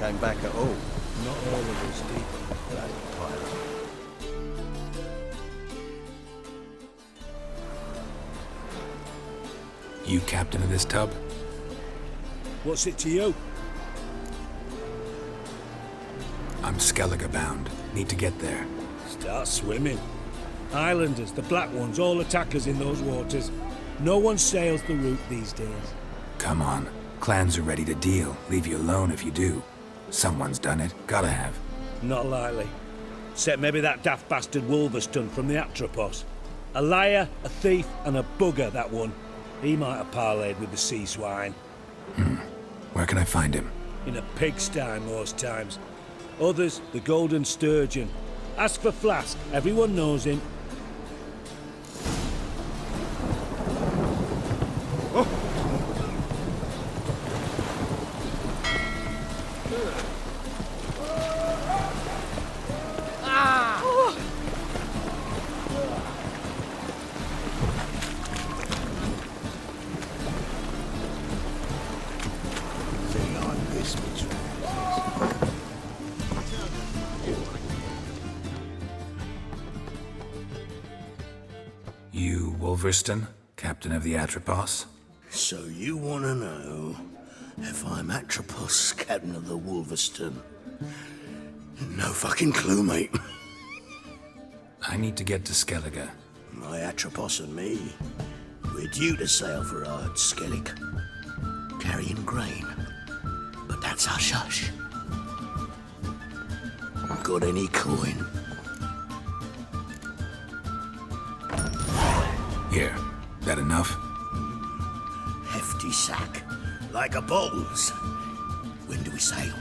came back at all. Not all of us did. Bloody pirate. You captain of this tub? What's it to you? I'm Skellige bound. Need to get there. Start swimming. Islanders, the black ones, all attackers in those waters. No one sails the route these days. Come on. Clans are ready to deal. Leave you alone if you do. Someone's done it. Gotta have. Not likely. Except maybe that daft bastard Wolverston from the Atropos. A liar, a thief, and a bugger, that one. He might have parlayed with the sea swine. Where can I find him? In a pigsty most times. Others, the Golden Sturgeon. Ask for Flask. Everyone knows him. You Wolverston, captain of the Atropos? So you want to know if I'm Atropos, captain of the Wolverston? No fucking clue, mate. I need to get to Skellige. My Atropos and me, we're due to sail for Ard Skellig, carrying grain. But that's hush-hush. Got any coin? Here. That enough? Hefty sack, like a bowls. When do we sail?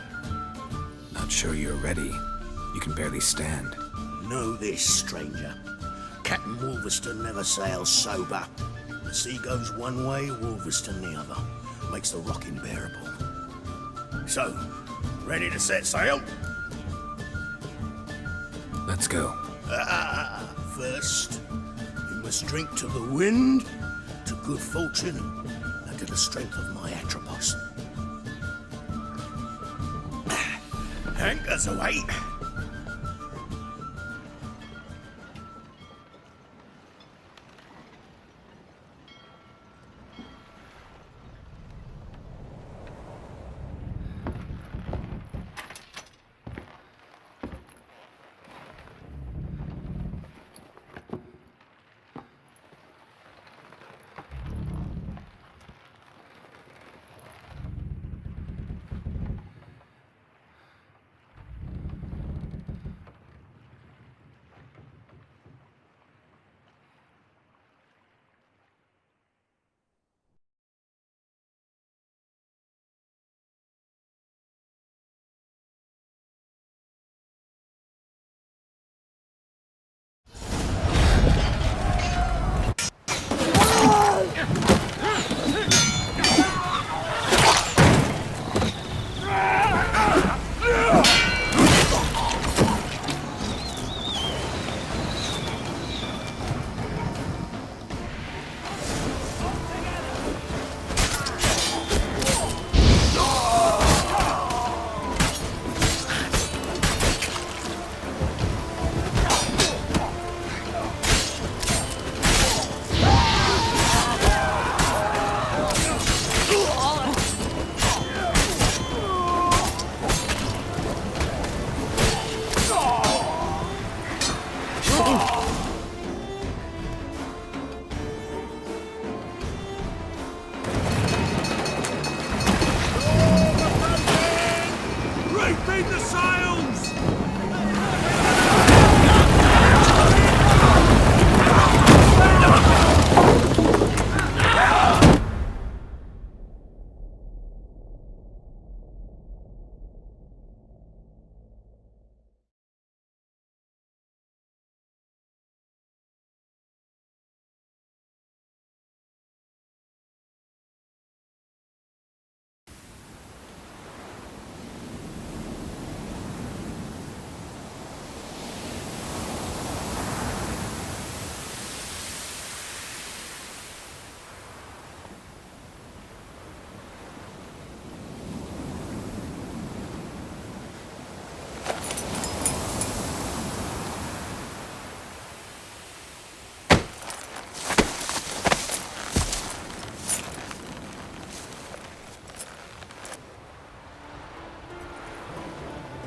Not sure you're ready. You can barely stand. Know this, stranger. Captain Wolverston never sails sober. The sea goes one way, Wolverston the other. Makes the rocking bearable. So, ready to set sail? Let's go. First, we must drink to the wind, to good fortune, and to the strength of my Atropos. Anchors away.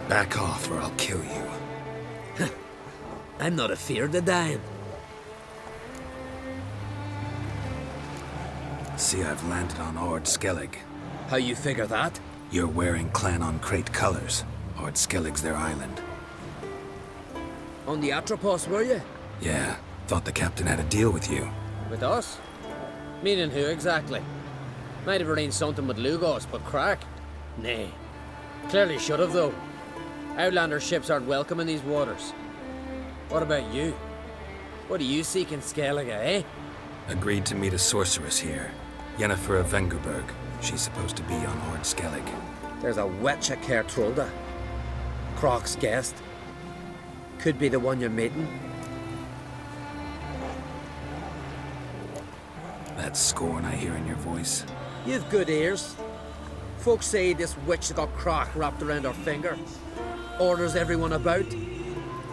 Back off or I'll kill you. I'm not afeard of dying. See, I've landed on Ord Skellig. How you figure that? You're wearing Clan on Crate colors. Ord Skellig's their island. On the Atropos, were you? Yeah, thought the captain had a deal with you. With us? Meaning who exactly? Might have arranged something with Lugos, but crack? Nay. Clearly should have, though. Outlander ships aren't welcome in these waters. What about you? What do you seek in Skellige, eh? Agreed to meet a sorceress here. Yennefer of Vengerberg. She's supposed to be on Ord Skellig. There's a witch at Kertrolda. Croc's guest. Could be the one you're meeting. That scorn I hear in your voice. You've good ears. Folks say this witch got Croc wrapped around her finger. Orders everyone about.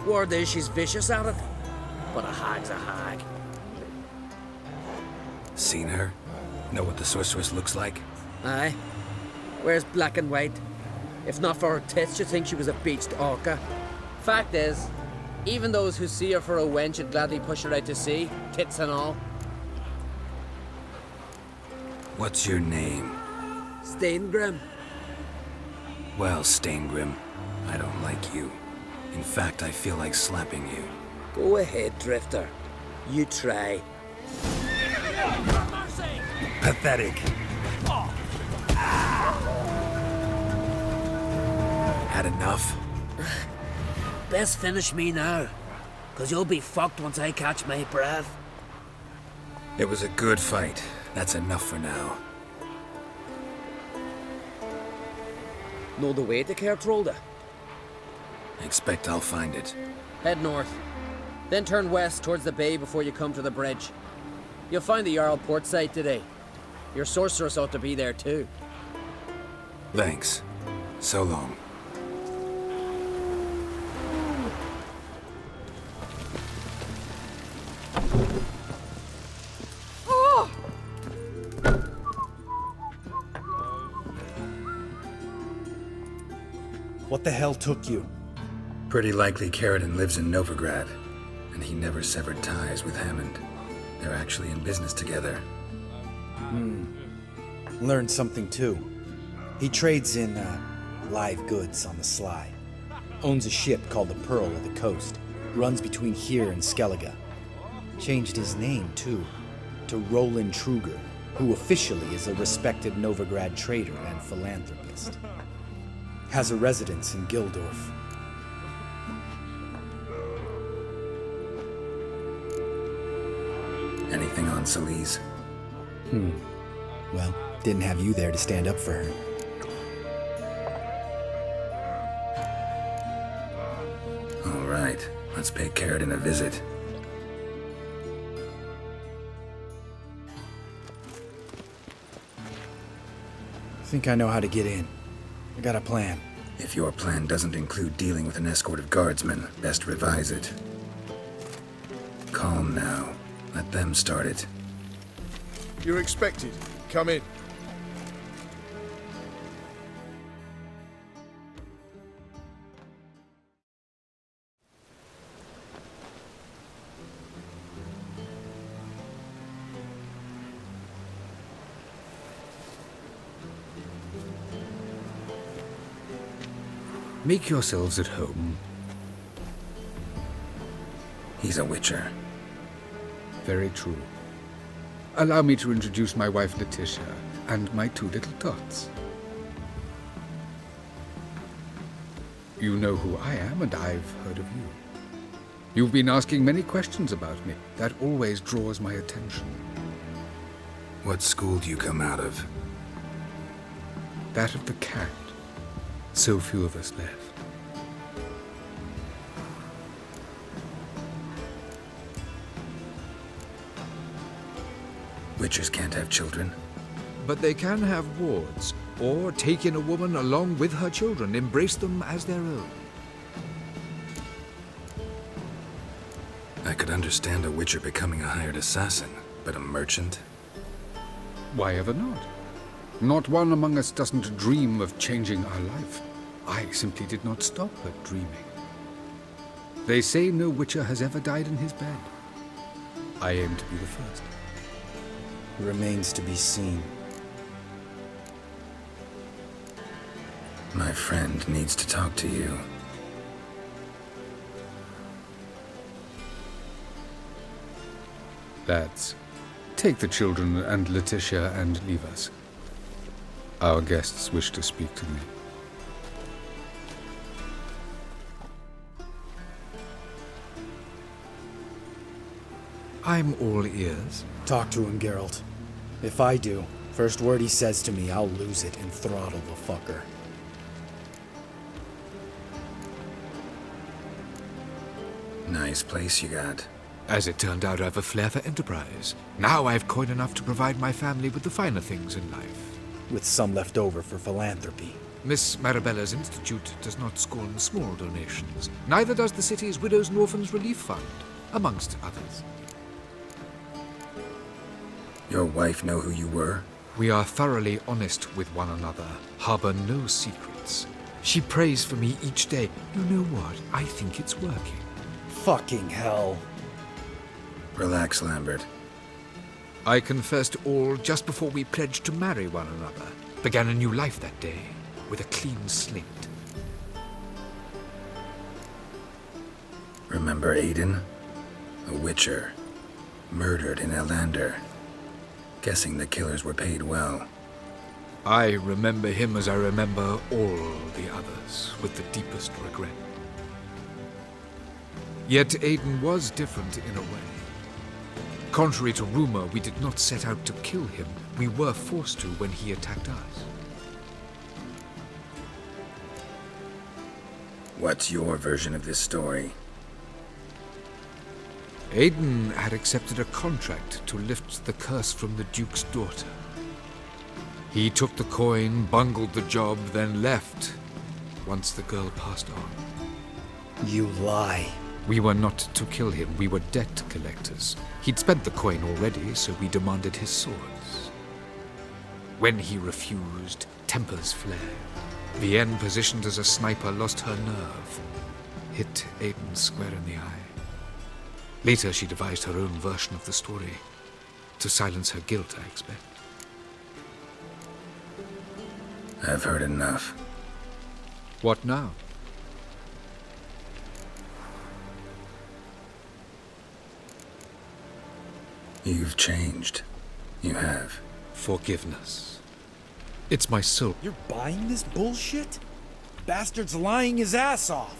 Word is she's vicious at it. But a hag's a hag. Seen her? Know what the sorceress looks like? Aye. Wears black and white. If not for her tits, you'd think she was a beached orca. Fact is, even those who see her for a wench would gladly push her out to sea, tits and all. What's your name? Steingrim. Well, Steingrim, I don't like you. In fact, I feel like slapping you. Go ahead, Drifter. You try. Pathetic. Had enough? Best finish me now, 'cause you'll be fucked once I catch my breath. It was a good fight. That's enough for now. Know the way to Kertrolda? Expect I'll find it. Head north, then turn west towards the bay before you come to the bridge. You'll find the Jarl port site today. Your sorceress ought to be there too. Thanks. So long. What the hell took you? Pretty likely Carradine lives in Novigrad, and he never severed ties with Hammond. They're actually in business together. Learned something too. He trades in live goods on the sly. Owns a ship called the Pearl of the Coast. Runs between here and Skellige. Changed his name too, to Roland Truger, who officially is a respected Novigrad trader and philanthropist. Has a residence in Gildorf. Anything on Celise? Well, didn't have you there to stand up for her. All right, let's pay Carradine a visit. Think I know how to get in. I got a plan. If your plan doesn't include dealing with an escort of guardsmen, best revise it. Calm now. Let them start it. You're expected. Come in. Make yourselves at home. He's a witcher. Very true. Allow me to introduce my wife Letitia and my two little tots. You know who I am, and I've heard of you. You've been asking many questions about me. That always draws my attention. What school do you come out of? That of the cat. So few of us left. Witchers can't have children. But they can have wards, or take in a woman along with her children, embrace them as their own. I could understand a witcher becoming a hired assassin, but a merchant? Why ever not? Not one among us doesn't dream of changing our life. I simply did not stop at dreaming. They say no Witcher has ever died in his bed. I aim to be the first. Remains to be seen. My friend needs to talk to you. Lads, take the children and Letitia and leave us. Our guests wish to speak to me. I'm all ears. Talk to him, Geralt. If I do, first word he says to me, I'll lose it and throttle the fucker. Nice place you got. As it turned out, I've a flair for enterprise. Now I've coin enough to provide my family with the finer things in life. With some left over for philanthropy. Miss Marabella's institute does not scorn small donations. Neither does the city's Widows and Orphans Relief Fund, amongst others. Your wife know who you were? We are thoroughly honest with one another, harbor no secrets. She prays for me each day. You know what? I think it's working. Fucking hell. Relax, Lambert. I confessed all just before we pledged to marry one another. Began a new life that day, with a clean slate. Remember Aiden? A Witcher. Murdered in Elander. Guessing the killers were paid well. I remember him as I remember all the others, with the deepest regret. Yet Aiden was different in a way. Contrary to rumor, we did not set out to kill him. We were forced to when he attacked us. What's your version of this story? Aiden had accepted a contract to lift the curse from the Duke's daughter. He took the coin, bungled the job, then left, once the girl passed on. You lie. We were not to kill him, we were debt collectors. He'd spent the coin already, so we demanded his swords. When he refused, tempers flared. Vienne, positioned as a sniper, lost her nerve. Hit Aiden square in the eye. Later, she devised her own version of the story. To silence her guilt, I expect. I've heard enough. What now? You've changed. You have. Forgiveness. It's my soul. You're buying this bullshit? Bastard's lying his ass off.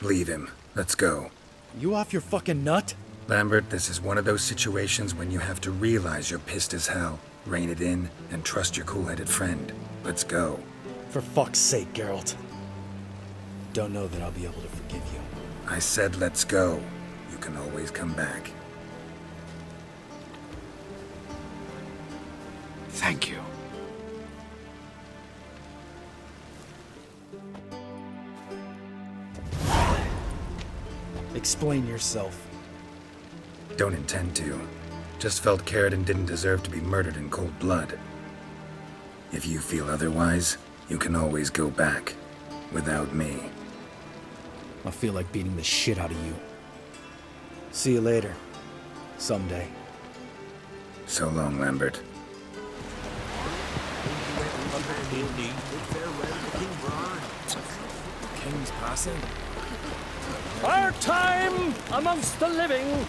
Leave him. Let's go. You off your fucking nut? Lambert, this is one of those situations when you have to realize you're pissed as hell, rein it in, and trust your cool-headed friend. Let's go. For fuck's sake, Geralt. Don't know that I'll be able to forgive you. I said let's go. You can always come back. Thank you. Explain yourself. Don't intend to. Just felt Carradine didn't deserve to be murdered in cold blood. If you feel otherwise, you can always go back. Without me. I feel like beating the shit out of you. See you later. Someday. So long, Lambert. King's passing. Our time amongst the living.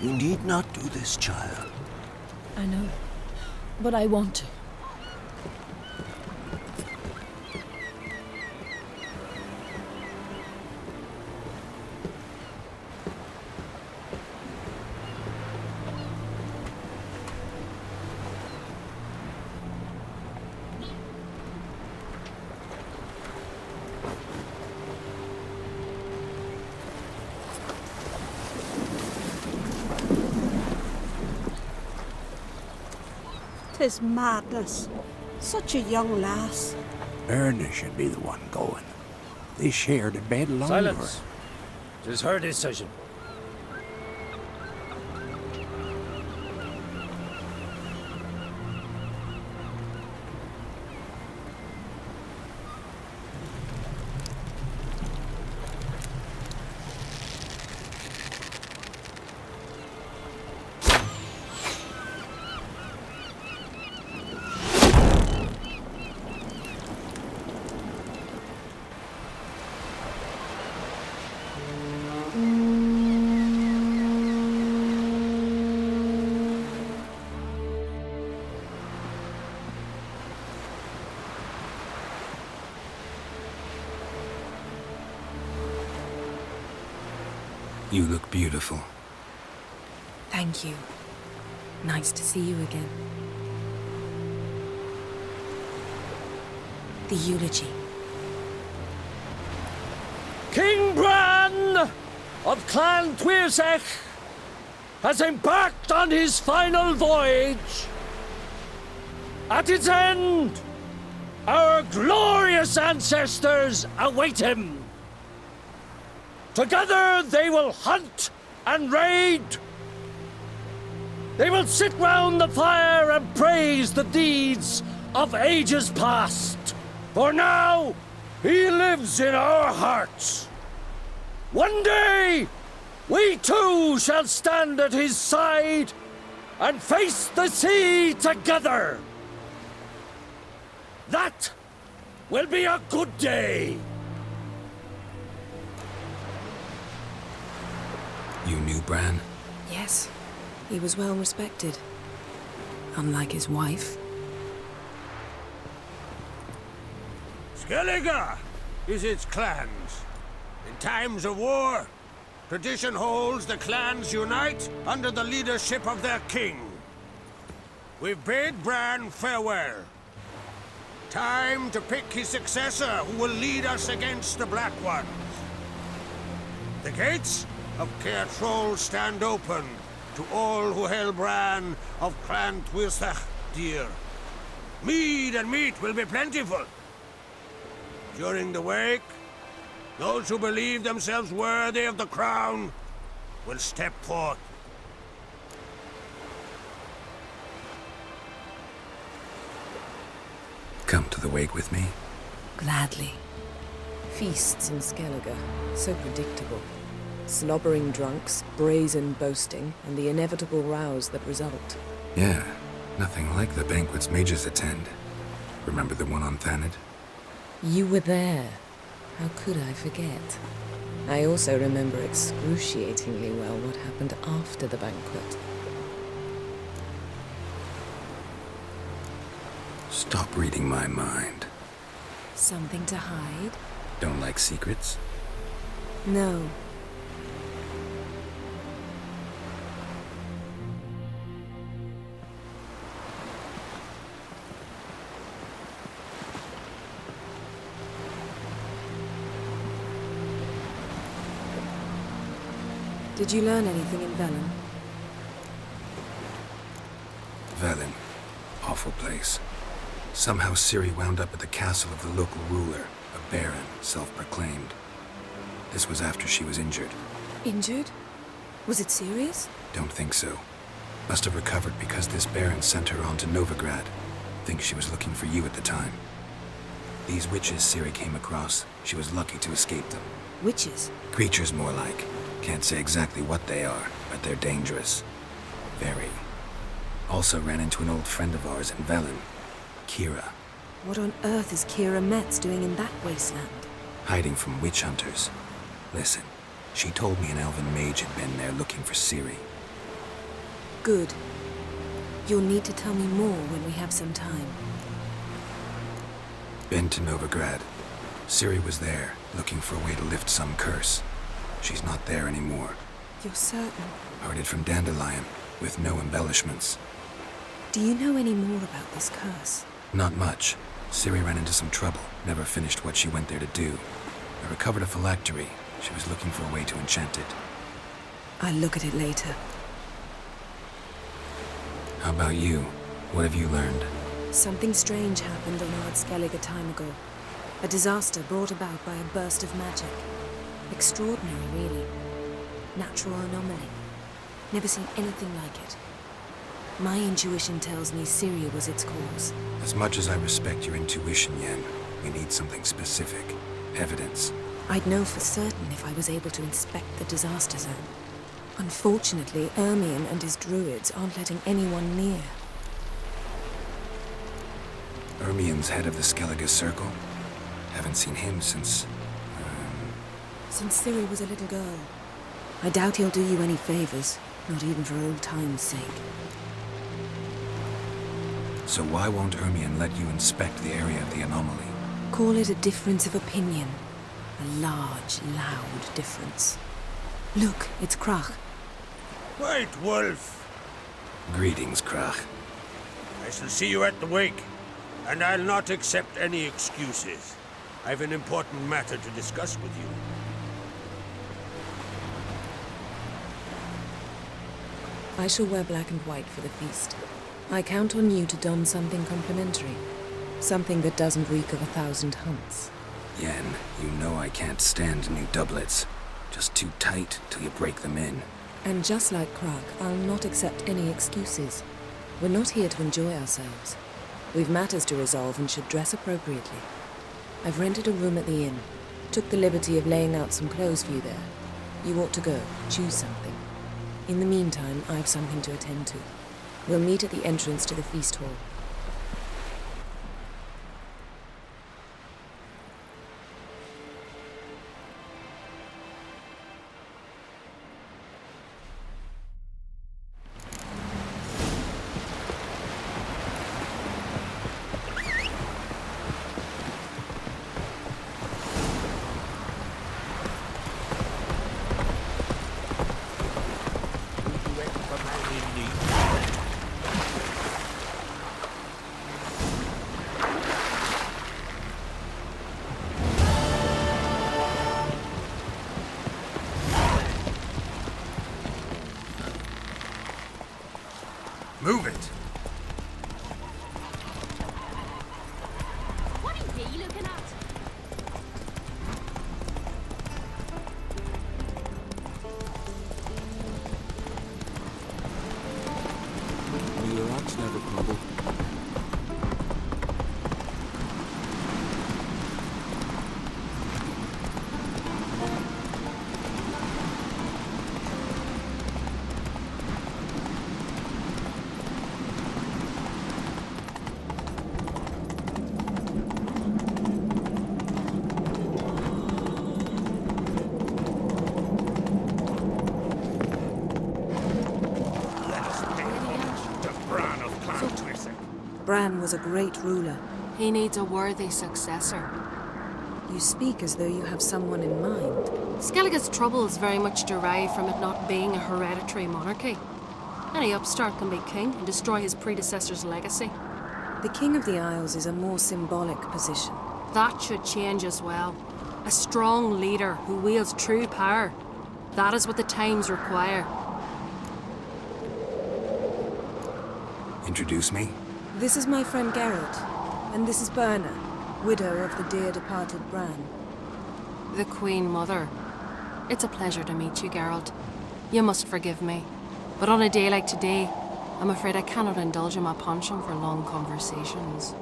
You need not do this, child. I know, but I want to. Tis madness. Such a young lass. Erna should be the one going. They shared a bed longer. Silence. It is her decision. You look beautiful. Thank you. Nice to see you again. The eulogy. King Bran of Clan Tuirsech has embarked on his final voyage. At its end, our glorious ancestors await him. Together they will hunt and raid. They will sit round the fire and praise the deeds of ages past. For now, he lives in our hearts. One day, we too shall stand at his side and face the sea together. That will be a good day. You knew Bran? Yes, he was well respected. Unlike his wife. Skellige is its clans. In times of war, tradition holds the clans unite under the leadership of their king. We've bade Bran farewell. Time to pick his successor who will lead us against the Black Ones. The gates of Caer Troll stand open to all who held Bran of Clan Tuirsech dear. Mead and meat will be plentiful. During the wake, those who believe themselves worthy of the crown will step forth. Come to the wake with me? Gladly. Feasts in Skellige, so predictable. Slobbering drunks, brazen boasting, and the inevitable rows that result. Yeah, nothing like the banquets mages attend. Remember the one on Thanedd? You were there. How could I forget? I also remember excruciatingly well what happened after the banquet. Stop reading my mind. Something to hide? Don't like secrets? No. Did you learn anything in Velen? Velen. Awful place. Somehow Ciri wound up at the castle of the local ruler, a baron, self-proclaimed. This was after she was injured. Injured? Was it serious? Don't think so. Must have recovered because this baron sent her on to Novigrad. Think she was looking for you at the time. These witches Ciri came across, she was lucky to escape them. Witches? Creatures more like. Can't say exactly what they are, but they're dangerous. Very. Also ran into an old friend of ours in Velen, Kira. What on earth is Kira Metz doing in that wasteland? Hiding from witch hunters. Listen, she told me an elven mage had been there looking for Ciri. Good. You'll need to tell me more when we have some time. Been to Novigrad. Ciri was there, looking for a way to lift some curse. She's not there anymore. You're certain? Heard it from Dandelion, with no embellishments. Do you know any more about this curse? Not much. Ciri ran into some trouble, never finished what she went there to do. I recovered a phylactery. She was looking for a way to enchant it. I'll look at it later. How about you? What have you learned? Something strange happened on Ardskellig a time ago. A disaster brought about by a burst of magic. Extraordinary, really. Natural anomaly. Never seen anything like it. My intuition tells me Ciri was its cause. As much as I respect your intuition, Yen, we need something specific. Evidence. I'd know for certain if I was able to inspect the disaster zone. Unfortunately, Ermion and his druids aren't letting anyone near. Ermion's head of the Skellige Circle? Haven't seen him since... Since Ciri was a little girl. I doubt he'll do you any favors, not even for old time's sake. So why won't Ermion let you inspect the area of the anomaly? Call it a difference of opinion. A large, loud difference. Look, it's Crach. Wait, Wolf. Greetings, Crach. I shall see you at the wake, and I'll not accept any excuses. I've an important matter to discuss with you. I shall wear black and white for the feast. I count on you to don something complimentary. Something that doesn't reek of 1,000 hunts. Yen, you know I can't stand new doublets. Just too tight till you break them in. And just like Krag, I'll not accept any excuses. We're not here to enjoy ourselves. We've matters to resolve and should dress appropriately. I've rented a room at the inn. Took the liberty of laying out some clothes for you there. You ought to go. Choose something. In the meantime, I have something to attend to. We'll meet at the entrance to the feast hall. Move it! What are you looking at? May your axe never crumble. Bran was a great ruler. He needs a worthy successor. You speak as though you have someone in mind. Skellige's troubles very much derive from it not being a hereditary monarchy. Any upstart can be king and destroy his predecessor's legacy. The King of the Isles is a more symbolic position. That should change as well. A strong leader who wields true power. That is what the times require. Introduce me? This is my friend Geralt, and this is Berna, widow of the dear departed Bran. The Queen Mother. It's a pleasure to meet you, Geralt. You must forgive me, but on a day like today, I'm afraid I cannot indulge in my penchant for long conversations.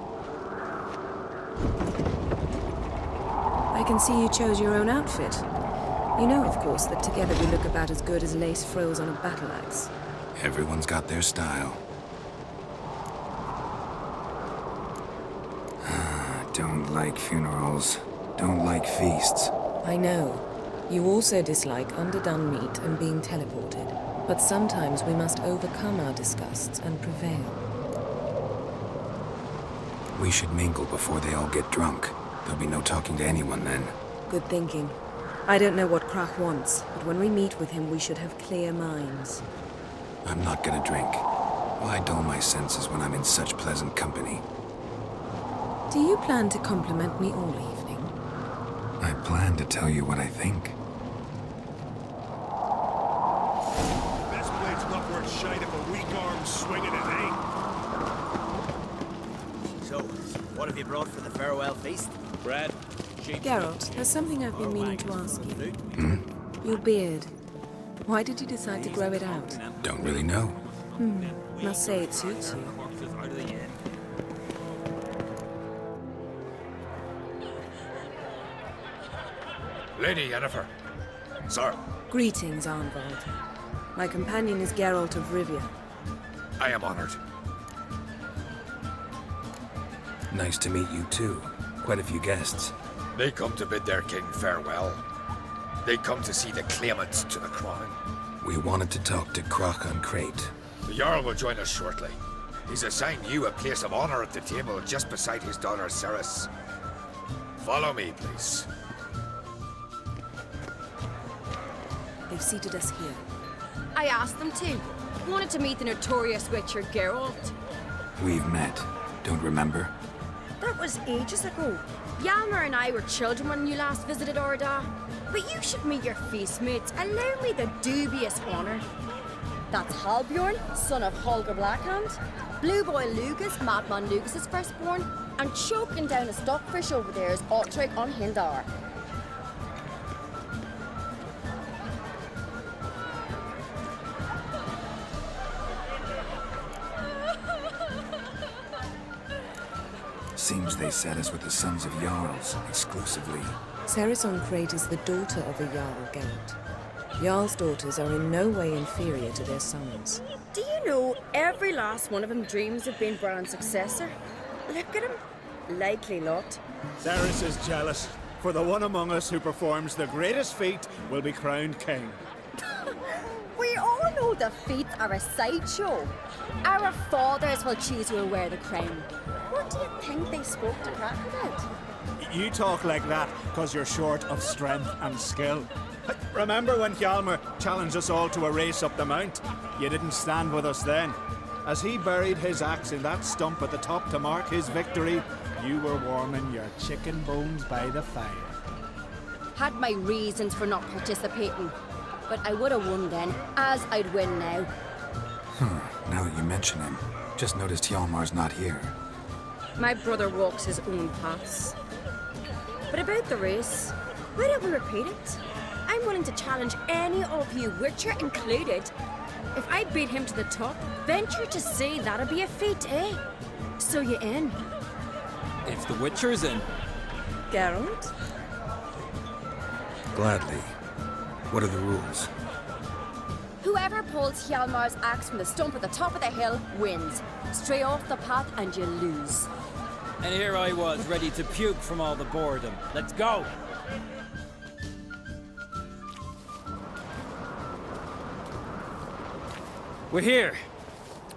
I can see you chose your own outfit. You know, of course, that together we look about as good as lace frills on a battle axe. Everyone's got their style. Don't like funerals. Don't like feasts. I know. You also dislike underdone meat and being teleported. But sometimes we must overcome our disgusts and prevail. We should mingle before they all get drunk. There'll be no talking to anyone then. Good thinking. I don't know what Crach wants, but when we meet with him, we should have clear minds. I'm not gonna drink. Why dull my senses when I'm in such pleasant company? Do you plan to compliment me all evening? I plan to tell you what I think. This blade's not worth shite if a weak arm's swinging it, eh? So, what have you brought for the farewell feast? Bread. Geralt, there's something I've been meaning to ask you. Your beard. Why did you decide to grow it out? Don't really know. Must say it suits you. Lady Yennefer. Sir. Greetings, Arnvald. My companion is Geralt of Rivia. I am honored. Nice to meet you too. Quite a few guests. They come to bid their king farewell. They come to see the claimants to the crown. We wanted to talk to Crach an Crate. The Jarl will join us shortly. He's assigned you a place of honor at the table just beside his daughter Cerys. Follow me, please. They've seated us here. I asked them to. Wanted to meet the notorious witcher Geralt. We've met. Don't remember? That was ages ago. Hjalmar and I were children when you last visited Orda. But you should meet your feast mates. Allow me the dubious honor. That's Halbjorn, son of Holger Blackhand, Blue Boy Lugas, Madman Lugas' firstborn, and choking down a stockfish over there is Otrek on Hindar. Seems they set us with the sons of Jarls, exclusively. Cerys an Crate is the daughter of a Jarl, Geralt. Jarl's daughters are in no way inferior to their sons. Do you know every last one of them dreams of being Bran's successor? Look at him. Likely lot. Cerys is jealous, for the one among us who performs the greatest feat will be crowned king. We all know the feats are a sideshow. Our fathers will choose who will wear the crown. What do you think they spoke to Crach about? You talk like that because you're short of strength and skill. Remember when Hjalmar challenged us all to a race up the mount? You didn't stand with us then. As he buried his axe in that stump at the top to mark his victory, you were warming your chicken bones by the fire. Had my reasons for not participating. But I would have won then, as I'd win now. Now that you mention him, just noticed Hjalmar's not here. My brother walks his own paths. But about the race, why don't we repeat it? I'm willing to challenge any of you, Witcher included. If I beat him to the top, venture to say that'd be a feat, eh? So you in? If the Witcher's in. Geralt? Gladly. What are the rules? Whoever pulls Hjalmar's axe from the stump at the top of the hill wins. Stray off the path and you lose. And here I was, ready to puke from all the boredom. Let's go! We're here.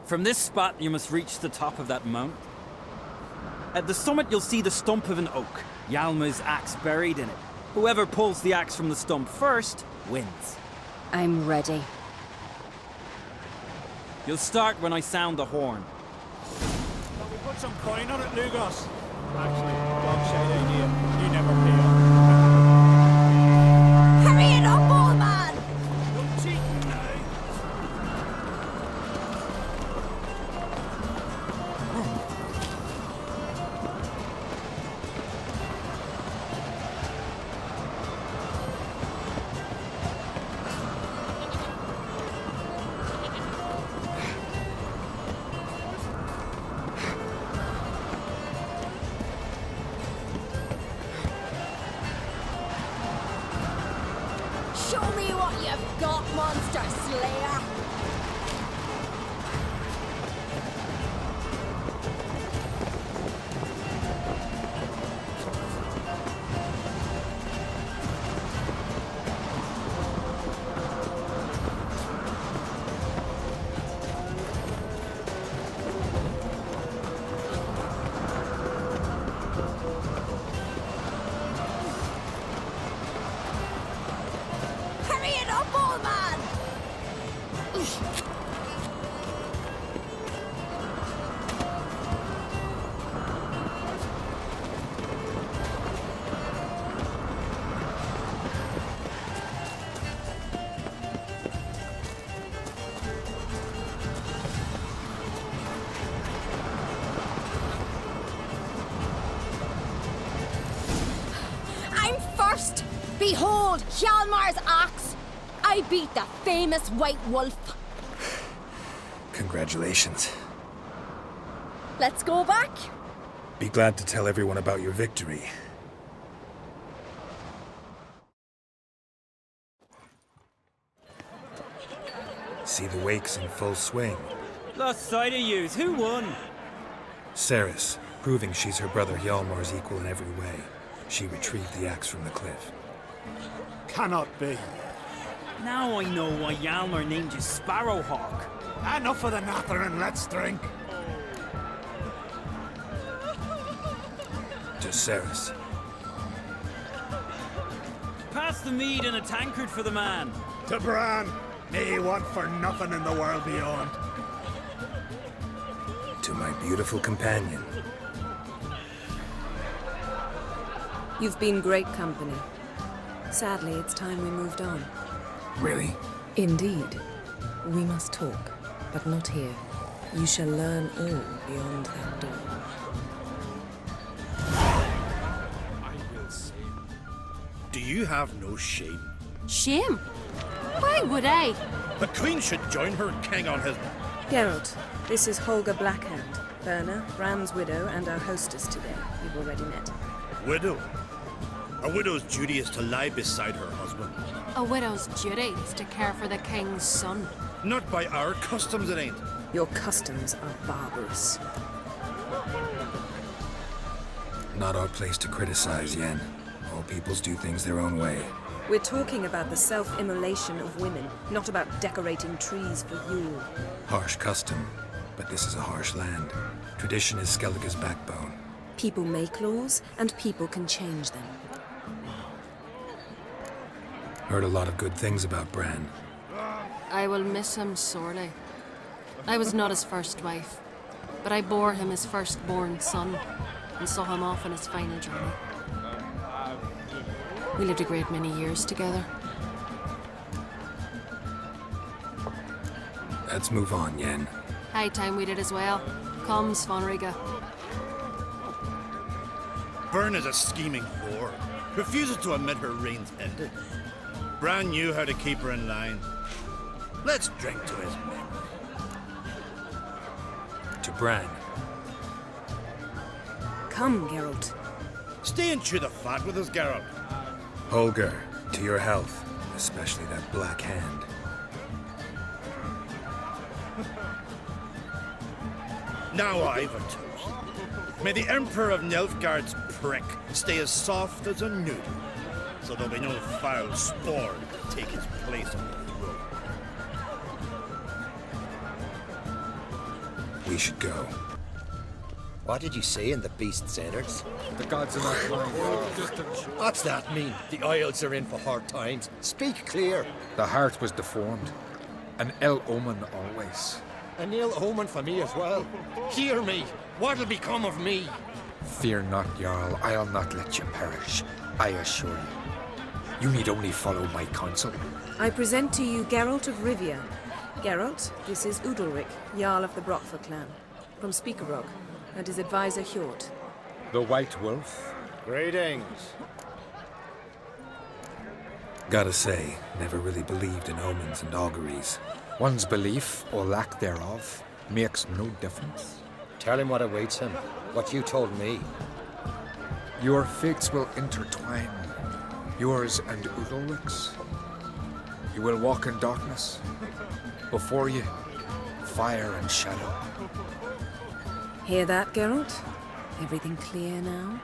From this spot, you must reach the top of that mount. At the summit, you'll see the stump of an oak, Hjalmar's axe buried in it. Whoever pulls the axe from the stump first wins. I'm ready. You'll start when I sound the horn. Can we put some coin on it, Lugos? Actually, dog shite idea. You never pay up. Hurry it up, old man! No cheating now. Show me what you've got, monster slayer! I'm first! Behold Hjalmar's axe! I beat the famous White Wolf. Congratulations. Let's go back. Be glad to tell everyone about your victory. See the wakes in full swing. Lost sight of yous. Who won? Cerys, proving she's her brother Hjalmar's equal in every way. She retrieved the axe from the cliff. Cannot be. Now I know why Hjalmar named you Sparrowhawk. Enough of the natter and let's drink. To Cerys. Pass the mead and a tankard for the man. To Bran. May he want for nothing in the world beyond. To my beautiful companion. You've been great company. Sadly, it's time we moved on. Really? Indeed. We must talk, but not here. You shall learn all beyond that door. Do you have no shame? Shame? Why would I? The Queen should join her king on his... Geralt, this is Holger Blackhand, Berna, Bran's widow, and our hostess today. You've already met. Widow? A widow's duty is to lie beside her husband. A widow's duty is to care for the king's son. Not by our customs, it ain't. Your customs are barbarous. Not our place to criticize, Yen. All peoples do things their own way. We're talking about the self-immolation of women, not about decorating trees for Yule. Harsh custom, but this is a harsh land. Tradition is Skellige's backbone. People make laws, and people can change them. Heard a lot of good things about Bran. I will miss him sorely. I was not his first wife, but I bore him his firstborn son and saw him off on his final journey. We lived a great many years together. Let's move on, Yen. High time we did as well. Come, Svanriga. Byrne is a scheming whore. Refuses to admit her reign's ended. Bran knew how to keep her in line. Let's drink to his memory. To Bran. Come, Geralt. Stay and chew the fat with us, Geralt. Holger, to your health, especially that black hand. Now I've a toast. May the Emperor of Nilfgaard's prick stay as soft as a noodle, so there'll be no foul sporn to take his place on the throne. We should go. What did you say in the beast's innards? The gods are not blind. What's that mean? The Isles are in for hard times. Speak clear. The heart was deformed. An ill omen always. An ill omen for me as well. Hear me. What'll become of me? Fear not, Jarl. I'll not let you perish. I assure you. You need only follow my counsel. I present to you Geralt of Rivia. Geralt, this is Udalric, Jarl of the Brockfer clan, from Speakerrock, and his advisor Hjort. The White Wolf. Greetings. Gotta say, never really believed in omens and auguries. One's belief, or lack thereof, makes no difference. Tell him what awaits him. What you told me. Your fates will intertwine. Yours and Udalric's. You will walk in darkness. Before you, fire and shadow. Hear that, Geralt? Everything clear now?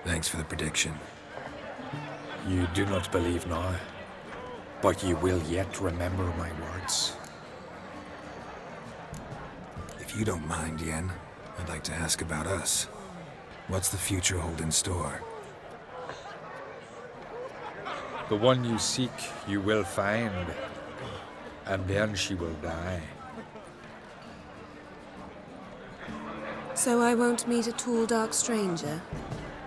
Thanks for the prediction. You do not believe now, but you will yet remember my words. If you don't mind, Yen, I'd like to ask about us. What's the future hold in store? The one you seek, you will find. And then she will die. So I won't meet a tall, dark stranger?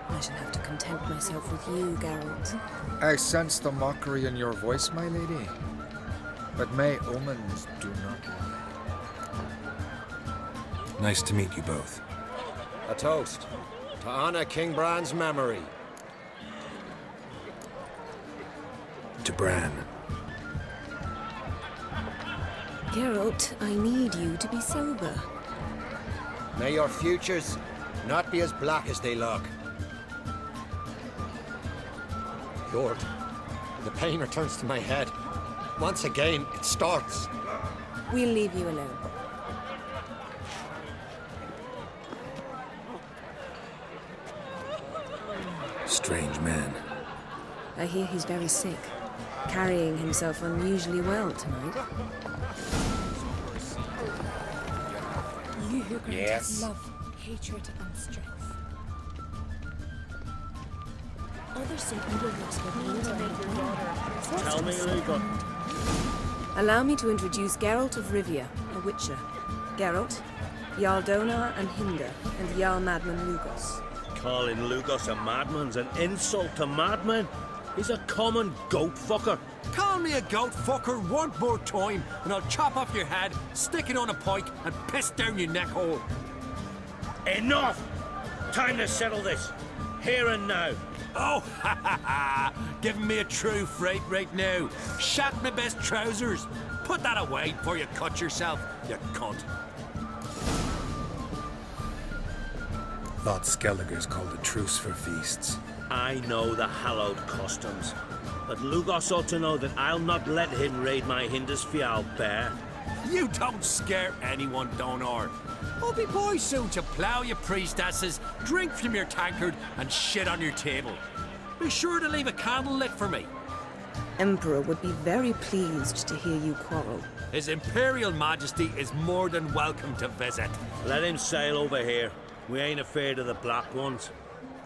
I shall have to content myself with you, Geralt. I sense the mockery in your voice, my lady. But may omens do not lie. Nice to meet you both. A toast to honor King Bran's memory. To Bran. Geralt, I need you to be sober. May your futures not be as black as they look. Lord, the pain returns to my head. Once again, it starts. We'll leave you alone. Strange man. I hear he's very sick, carrying himself unusually well tonight. You who grant Yes. love, hatred, and strength. Others say evil looks will mean to make your daughter. Tell me, Lugo. Allow me to introduce Geralt of Rivia, a witcher. Geralt, Jarl Donar and Hinder, and Jarl Madman Lugos. Calling Lugos a madman's an insult to madmen. He's a common goat fucker. Call me a goat fucker one more time, and I'll chop off your head, stick it on a pike, and piss down your neck hole. Enough! Time to settle this. Here and now. Oh, ha ha ha! Giving me a true fright right now. Shat my best trousers. Put that away before you cut yourself, you cunt. Thought Skellige's called a truce for feasts. I know the hallowed customs, but Lugos ought to know that I'll not let him raid my Hinder's Fial bear. You don't scare anyone, Donar. I'll be boys soon to plough your priestesses, drink from your tankard, and shit on your table. Be sure to leave a candle lit for me. Emperor would be very pleased to hear you quarrel. His Imperial Majesty is more than welcome to visit. Let him sail over here. We ain't afraid of the Black Ones.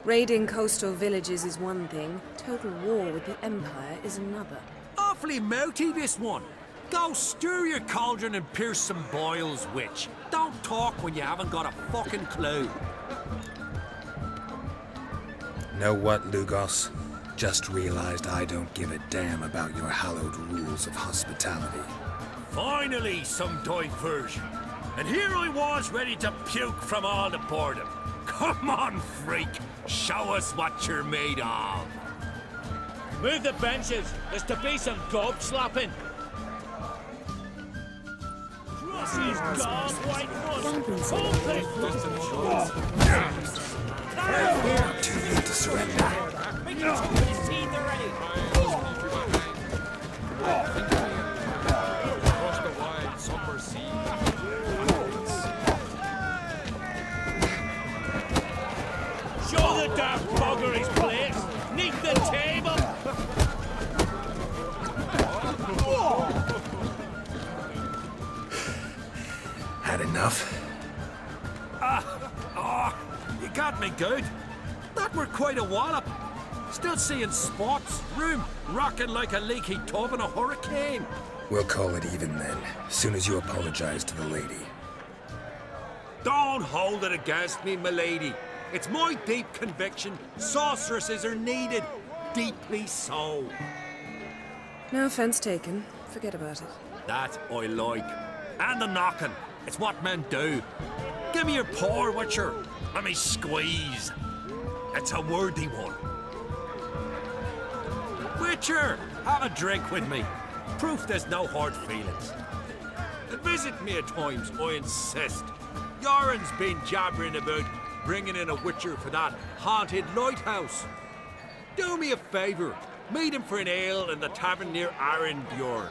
Raiding coastal villages is one thing, total war with the Empire is another. Awfully mouthy, this one. Go stir your cauldron and pierce some boils, witch. Don't talk when you haven't got a fucking clue. Know what, Lugos? Just realized I don't give a damn about your hallowed rules of hospitality. Finally, some diversion. And here I was ready to puke from all the boredom. Come on, freak. Show us what you're made of. Move the benches. There's to be some gob slapping. Crosses guard white Not too late to surrender. Show the dark bugger his place. Neath the table. Had enough? You got me good. That were quite a wallop. Still seeing spots, room rocking like a leaky tub in a hurricane. We'll call it even then, soon as you apologize to the lady. Don't hold it against me, milady. It's my deep conviction sorceresses are needed. Deeply so. No offense taken. Forget about it. That I like. And the knocking. It's what men do. Give me your paw, Witcher. Let me squeeze. It's a worthy one. Witcher, have a drink with me. Proof there's no hard feelings. And visit me at times, I insist. Yoren's been jabbering about bringing in a Witcher for that haunted lighthouse. Do me a favour. Meet him for an ale in the tavern near Arenbjorn.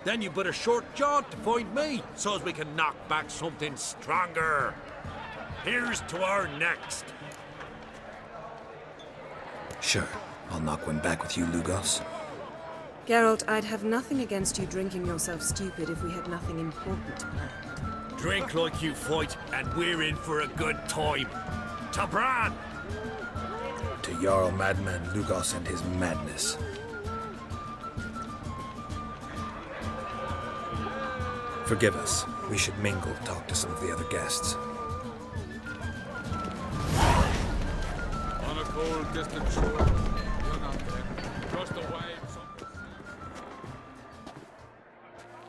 Then you but a short jaunt to find me, so as we can knock back something stronger. Here's to our next. Sure, I'll knock one back with you, Lugos. Geralt, I'd have nothing against you drinking yourself stupid if we had nothing important planned. Drink like you fight, and we're in for a good time. To Bran! To Jarl Madman Lugos and his madness. Forgive us. We should mingle, talk to some of the other guests. On a cold, distant shore, you're not there. Just the waves.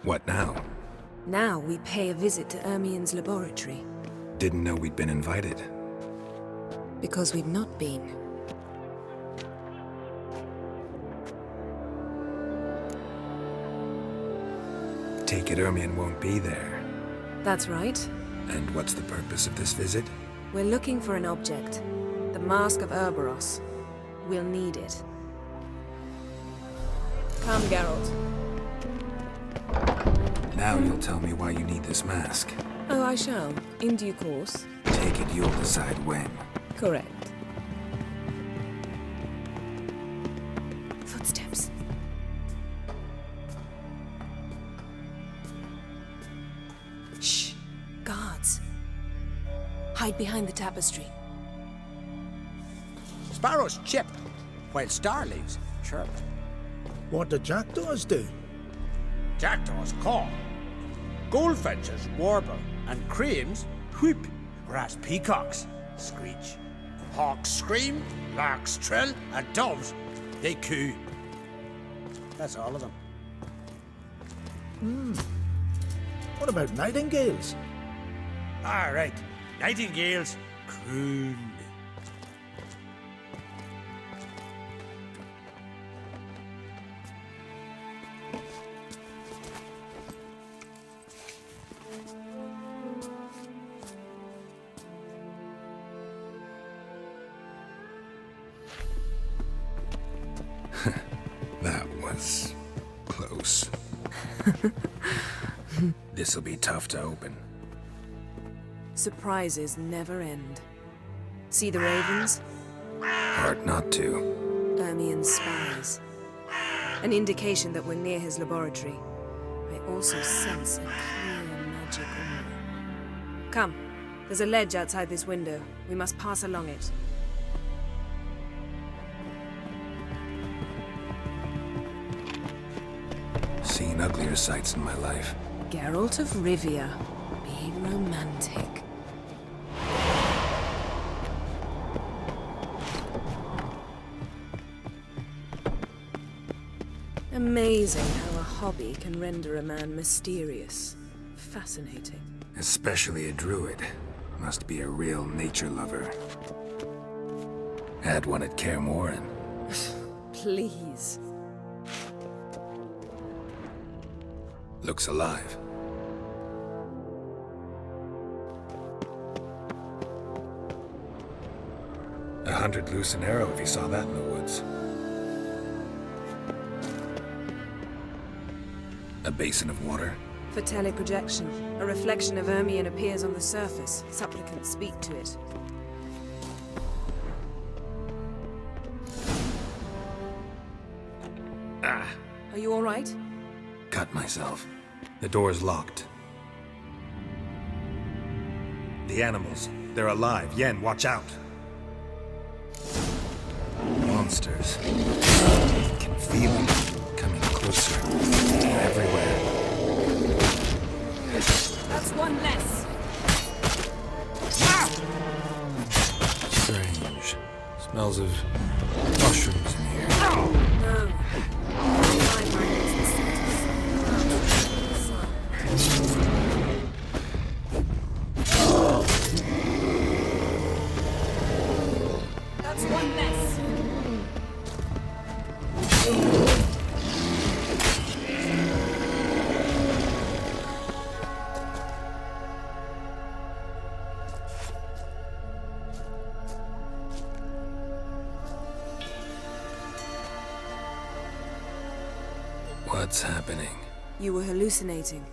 What now? Now we pay a visit to Ermien's laboratory. Didn't know we'd been invited. Because we've not been. Take it Ermien won't be there. That's right. And what's the purpose of this visit? We're looking for an object. The Mask of Urboros. We'll need it. Come, Geralt. Now you'll tell me why you need this mask. Oh, I shall. In due course. Take it you'll decide when. Correct. Footsteps. Shh. Guards. Hide behind the tapestry. Sparrows chip, while starlings chirp. What do jackdaws do? Jackdaws caw. Goldfinches warble, and cranes whoop, whereas peacocks screech. Hawks scream, larks trill, and doves, they coo. That's all of them. What about nightingales? All right, nightingales croon. That was close. This'll be tough to open. Surprises never end. See the ravens? Hard not to. Ermien's spies. An indication that we're near his laboratory. I also sense a clear magic aura. Come, there's a ledge outside this window. We must pass along it. Seen uglier sights in my life. Geralt of Rivia, being romantic. Amazing how a hobby can render a man mysterious. Fascinating. Especially a druid. Must be a real nature lover. Had one at Kaer Morhen. Please. Looks alive. A hunted loose an arrow if you saw that in the woods. A basin of water. For teleprojection, a reflection of Ermien appears on the surface. Supplicants speak to it. Ah! Are you all right? Cut myself. The door's locked. The animals. They're alive. Yen, watch out. Monsters. Can feel them. Coming closer. They're everywhere. That's one less. Strange. Smells of mushrooms in here. No. That's one less. What's happening? You were hallucinating.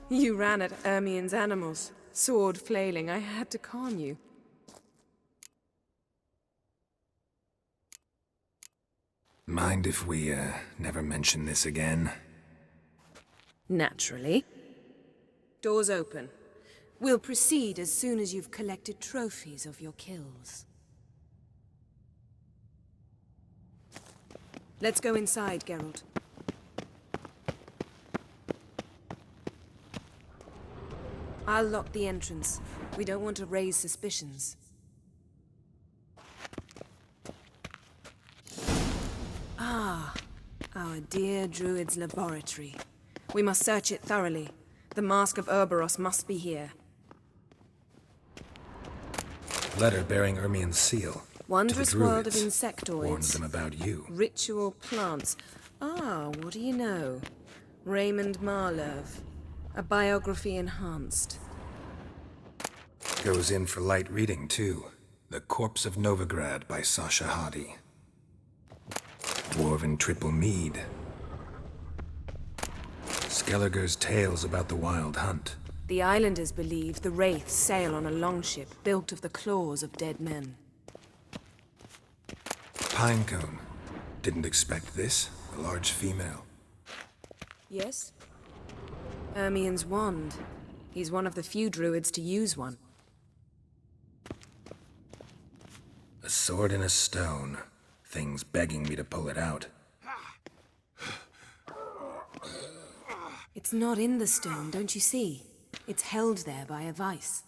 You ran at Ermien's animals, sword flailing. I had to calm you. Mind if we, never mention this again? Naturally. Doors open. We'll proceed as soon as you've collected trophies of your kills. Let's go inside, Geralt. I'll lock the entrance. We don't want to raise suspicions. Ah, our dear Druid's laboratory. We must search it thoroughly. The Mask of Urboros must be here. Letter bearing Ermien's seal. Wondrous to the world of Druids. insectoids. Warns them about you. Ritual plants. Ah, what do you know? Raymond Marlove. A biography enhanced. Goes in for light reading, too. The Corpse of Novigrad by Sasha Hadi. Dwarven Triple Mead. Skelliger's Tales about the Wild Hunt. The islanders believe the Wraiths sail on a longship built of the claws of dead men. Pinecone. Didn't expect this. A large female. Yes? Ermien's wand. He's one of the few druids to use one. A sword in a stone. Things begging me to pull it out. It's not in the stone, don't you see? It's held there by a vice.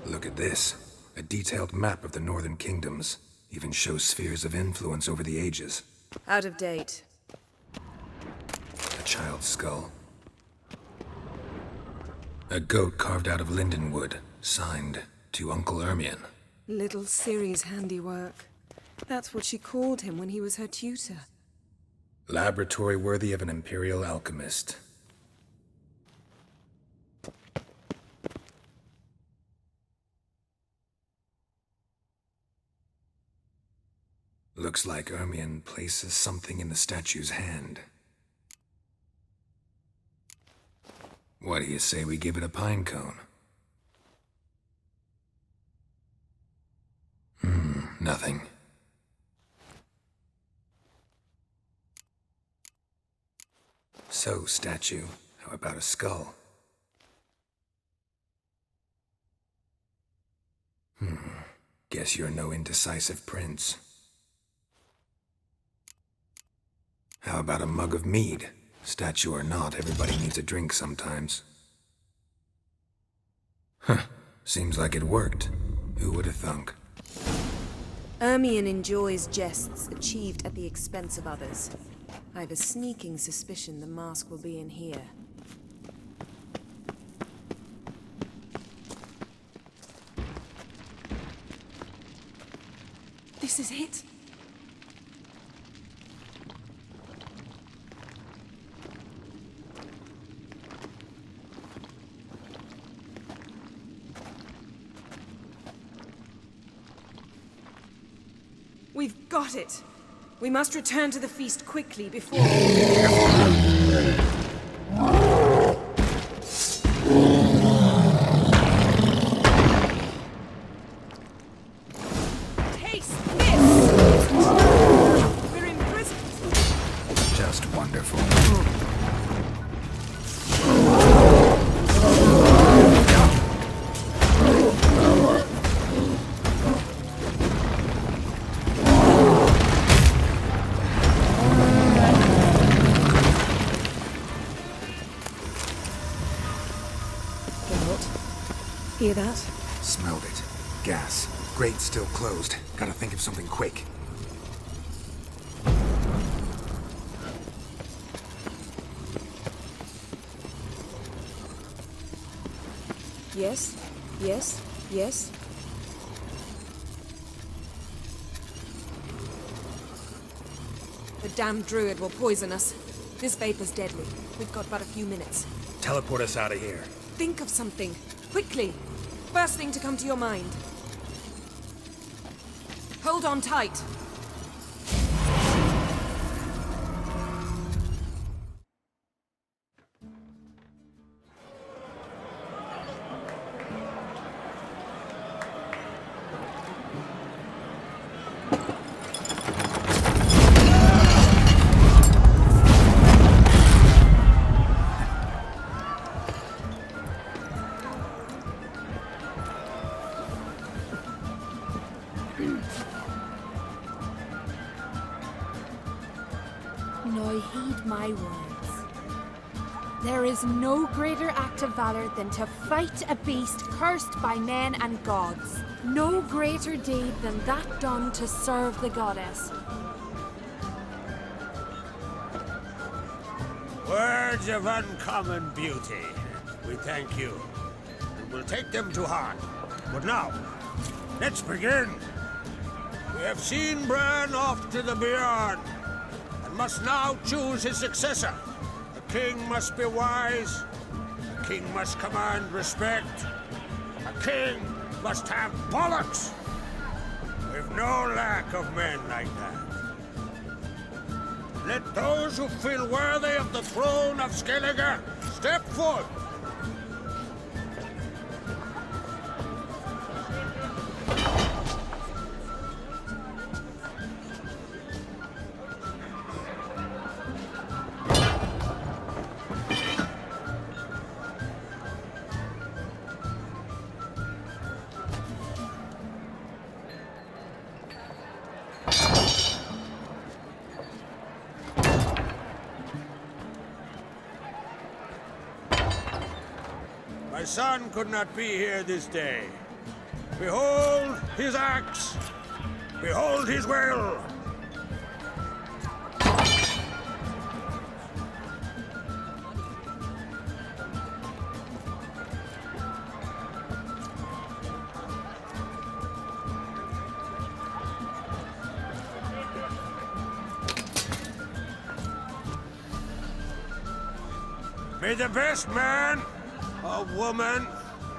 Look at this. A detailed map of the Northern Kingdoms. Even shows spheres of influence over the ages. Out of date. A child's skull. A goat carved out of lindenwood. Signed, to Uncle Ermien. Little Ciri's handiwork. That's what she called him when he was her tutor. Laboratory worthy of an imperial alchemist. Looks like Ermien places something in the statue's hand. What do you say we give it a pine cone? Nothing. So, statue, how about a skull? Guess you're no indecisive prince. How about a mug of mead? Statue or not, everybody needs a drink sometimes. Seems like it worked. Who would have thunk? Ermien enjoys jests achieved at the expense of others. I have a sneaking suspicion the mask will be in here. This is it. We've got it. We must return to the feast quickly before... Taste this! We're imprisoned. Just wonderful. Hear that? Smelled it. Gas. Grate still closed. Gotta think of something quick. Yes, yes, yes. The damned druid will poison us. This vapor's deadly. We've got but a few minutes. Teleport us out of here. Think of something. Quickly. First thing to come to your mind. Hold on tight. Now heed my words. There is no greater act of valor than to fight a beast cursed by men and gods. No greater deed than that done to serve the goddess. Words of uncommon beauty. We thank you, and we'll take them to heart. But now, let's begin. We have seen Bran off to the beyond, and must now choose his successor. A king must be wise. A king must command respect. A king must have bollocks. We've no lack of men like that. Let those who feel worthy of the throne of Skellige step forth. My son could not be here this day. Behold his axe! Behold his will! May the best man or woman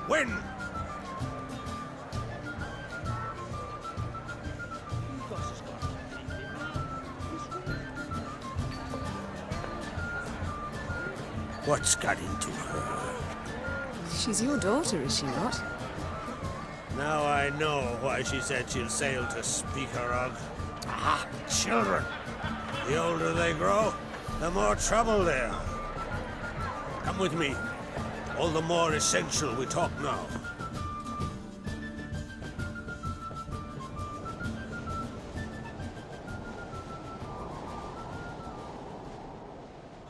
win! What's got into her? She's your daughter, is she not? Now I know why she said she'll sail to speak her of. Ah, children. The older they grow, the more trouble they are. Come with me. All the more essential we talk now.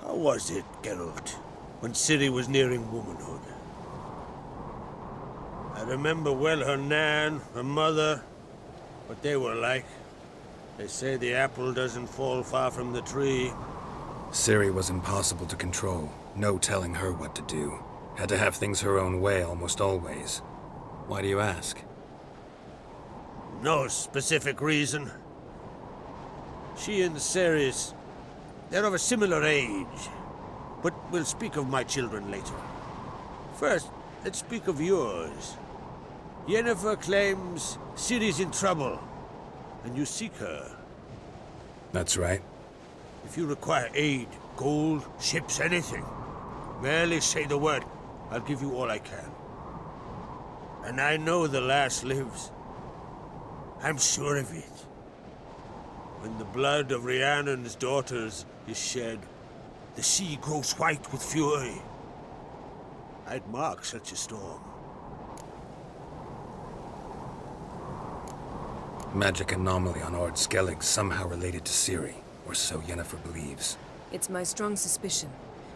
How was it, Geralt, when Ciri was nearing womanhood? I remember well her nan, her mother, what they were like. They say the apple doesn't fall far from the tree. Ciri was impossible to control. No telling her what to do. Had to have things her own way almost always. Why do you ask? No specific reason. She and Ceres, they're of a similar age. But we'll speak of my children later. First, let's speak of yours. Yennefer claims Ciri's in trouble, and you seek her. That's right. If you require aid, gold, ships, anything, merely say the word. I'll give you all I can. And I know the lass lives. I'm sure of it. When the blood of Rhiannon's daughters is shed, the sea grows white with fury. I'd mark such a storm. Magic anomaly on Ord Skellig somehow related to Ciri, or so Yennefer believes. It's my strong suspicion,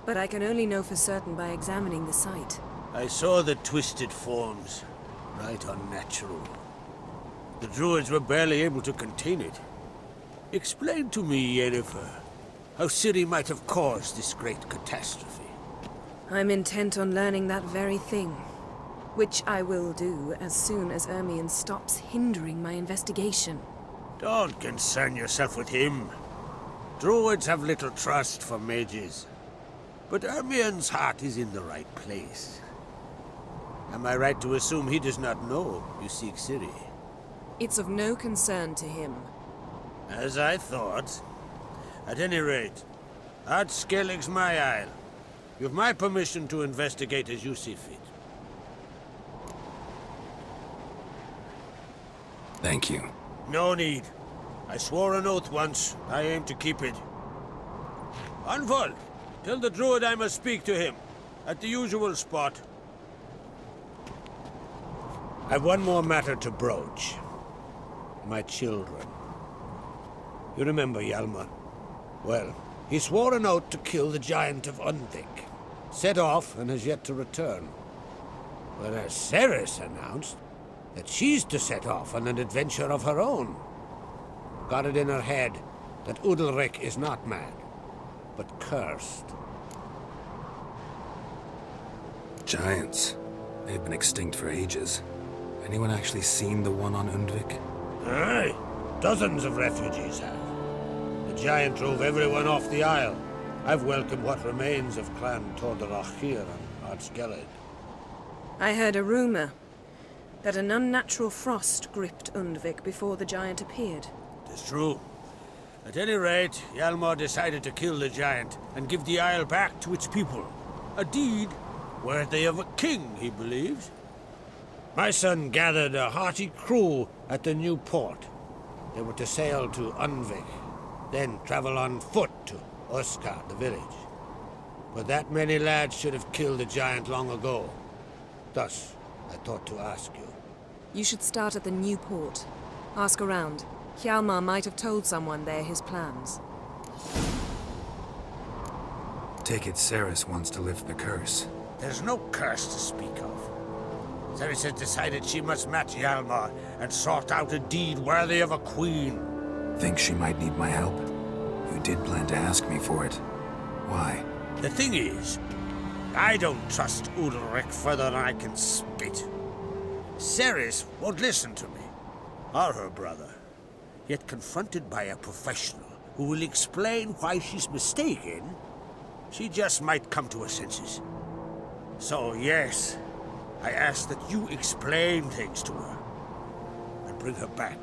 but I can only know for certain by examining the site. I saw the twisted forms. Right unnatural. The druids were barely able to contain it. Explain to me, Yennefer, how Ciri might have caused this great catastrophe. I'm intent on learning that very thing, which I will do as soon as Ermion stops hindering my investigation. Don't concern yourself with him. Druids have little trust for mages. But Ermion's heart is in the right place. Am I right to assume he does not know you seek Ciri? It's of no concern to him. As I thought. At any rate, Ard Skellig's my isle. You have my permission to investigate as you see fit. Thank you. No need. I swore an oath once. I aim to keep it. Anvald, tell the druid I must speak to him. At the usual spot. I've one more matter to broach. My children. You remember Hjalmar? Well, He swore an oath to kill the Giant of Undvik, set off and has yet to return. Whereas Ceres announced that she's to set off on an adventure of her own. Got it in her head that Udalric is not mad, but cursed. Giants. They've been extinct for ages. Anyone actually seen the one on Undvik? Aye, dozens of refugees have. The Giant drove everyone off the Isle. I've welcomed what remains of Clan Tordarach here on Ardskellig. I heard a rumor that an unnatural frost gripped Undvik before the giant appeared. It's true. At any rate, Hjalmar decided to kill the Giant and give the Isle back to its people. A deed worthy of a king, he believes. My son gathered a hearty crew at the new port. They were to sail to Undvik, then travel on foot to Uskar, the village. But that many lads should have killed the Giant long ago. Thus, I thought to ask you. You should start at the new port. Ask around. Hjalmar might have told someone there his plans. Take it Ceres wants to lift the curse. There's no curse to speak of. Ceres has decided she must match Hjalmar and sort out a deed worthy of a queen. Think she might need my help? You did plan to ask me for it. Why? The thing is, I don't trust Udalric further than I can spit. Ceres won't listen to me, or her brother. Yet confronted by a professional who will explain why she's mistaken, she just might come to her senses. So yes, I ask that you explain things to her and bring her back.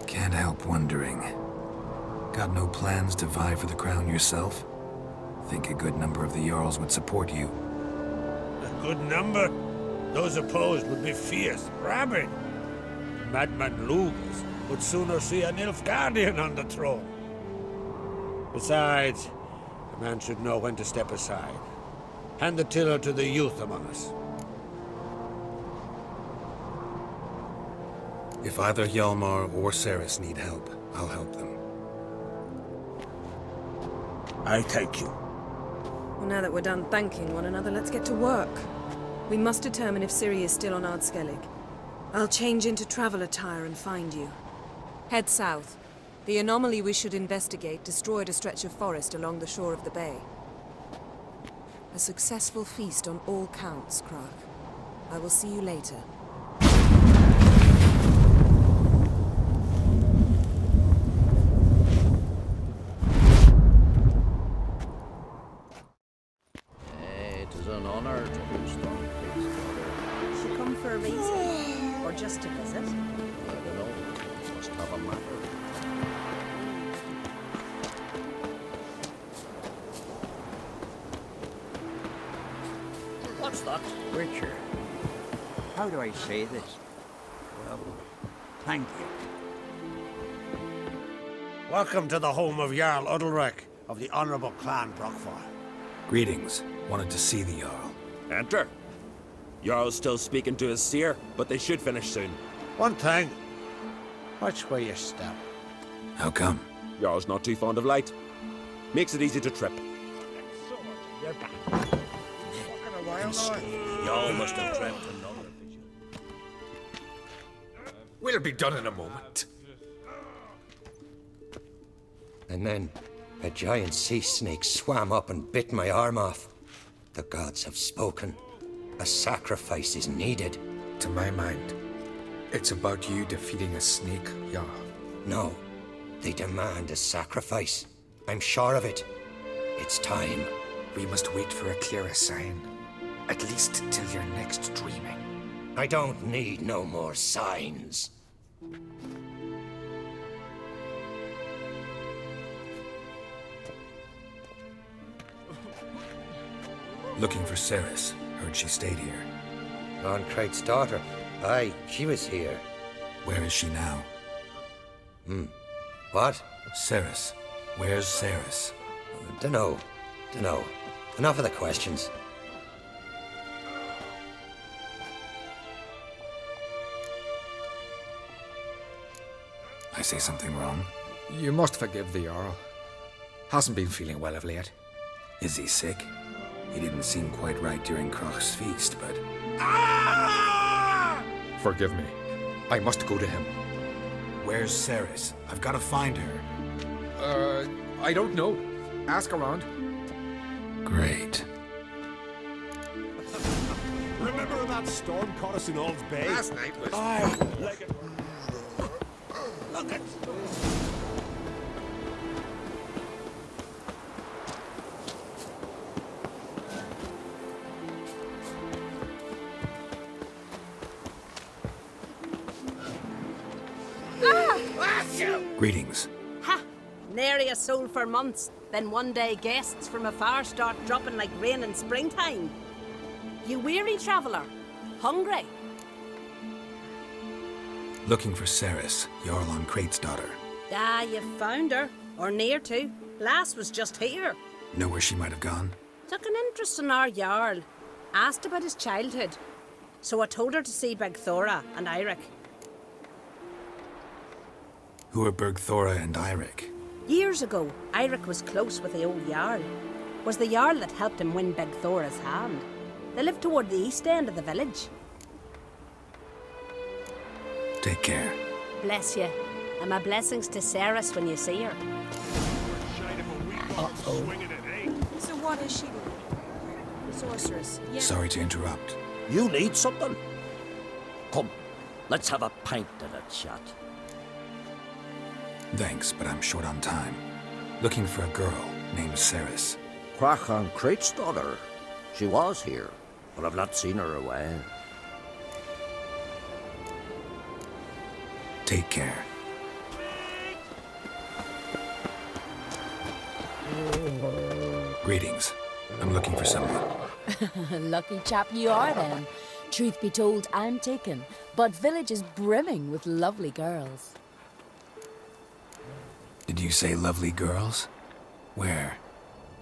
Can't help wondering. Got no plans to vie for the crown yourself? Think a good number of the Jarls would support you. A good number? Those opposed would be fierce, rabid. Madman Lugas would sooner see an Nilfgaardian on the throne. Besides, a man should know when to step aside. Hand the tiller to the youth among us. If either Hjalmar or Ceres need help, I'll help them. I thank you. Well, now that we're done thanking one another, let's get to work. We must determine if Ciri is still on Ardskellig. I'll change into travel attire and find you. Head south. The anomaly we should investigate destroyed a stretch of forest along the shore of the bay. A successful feast on all counts, Krag. I will see you later. It is an honor to host on Peace. She come for a reason? Or just to visit? I don't know. Must have a matter. What's that? Richard, how do I say this? Well, thank you. Welcome to the home of Jarl Udalric of the Honorable Clan Brockfar. Greetings. Wanted to see the Jarl. Enter. Jarl's still speaking to his seer, but they should finish soon. One thing. Watch where you step. How come? Jarl's not too fond of light. Makes it easy to trip. Jarl must have dreamt another vision. We'll be done in a moment. And then a giant sea snake swam up and bit my arm off. The gods have spoken. A sacrifice is needed. To my mind, it's about you defeating a snake, Jarl. No, they demand a sacrifice. I'm sure of it. It's time. We must wait for a clearer sign. At least till your next dreaming. I don't need no more signs. Looking for Ceres. Heard she stayed here. Loncrate's daughter. Aye, she was here. Where is she now? What? Ceres. Where's Ceres? Dunno. Enough of the questions. I say something wrong? You must forgive the Jarl. Hasn't been feeling well of late. Is he sick? He didn't seem quite right during Crach's feast, but... Forgive me. I must go to him. Where's Ceres? I've got to find her. I don't know. Ask around. Great. Remember when that storm caught us in Ald's Bay? Last night was... Aye, like it. Look at... Greetings. Ha! Nary a soul for months. Then one day guests from afar start dropping like rain in springtime. You weary traveller? Hungry? Looking for Ceres, Jarl on Crate's daughter. Ah, you found her. Or near to. Lass was just here. Know where she might have gone? Took an interest in our Jarl. Asked about his childhood. So I told her to see Bergthora and Eirik. Who are Bergthora and Eirik? Years ago, Eirik was close with the old Jarl. Was the Jarl that helped him win Bergthora's hand. They lived toward the east end of the village. Take care. Bless you. And my blessings to Ceres when you see her. So what is she? The sorceress. Yeah. Sorry to interrupt. You need something? Come, let's have a pint and a chat. Thanks, but I'm short on time. Looking for a girl named Ceres. Crach on Crate's daughter. She was here, but I've not seen her a while. Take care. Greetings. I'm looking for someone. Lucky chap you are then. Truth be told, I'm taken, but village is brimming with lovely girls. Did you say lovely girls? Where?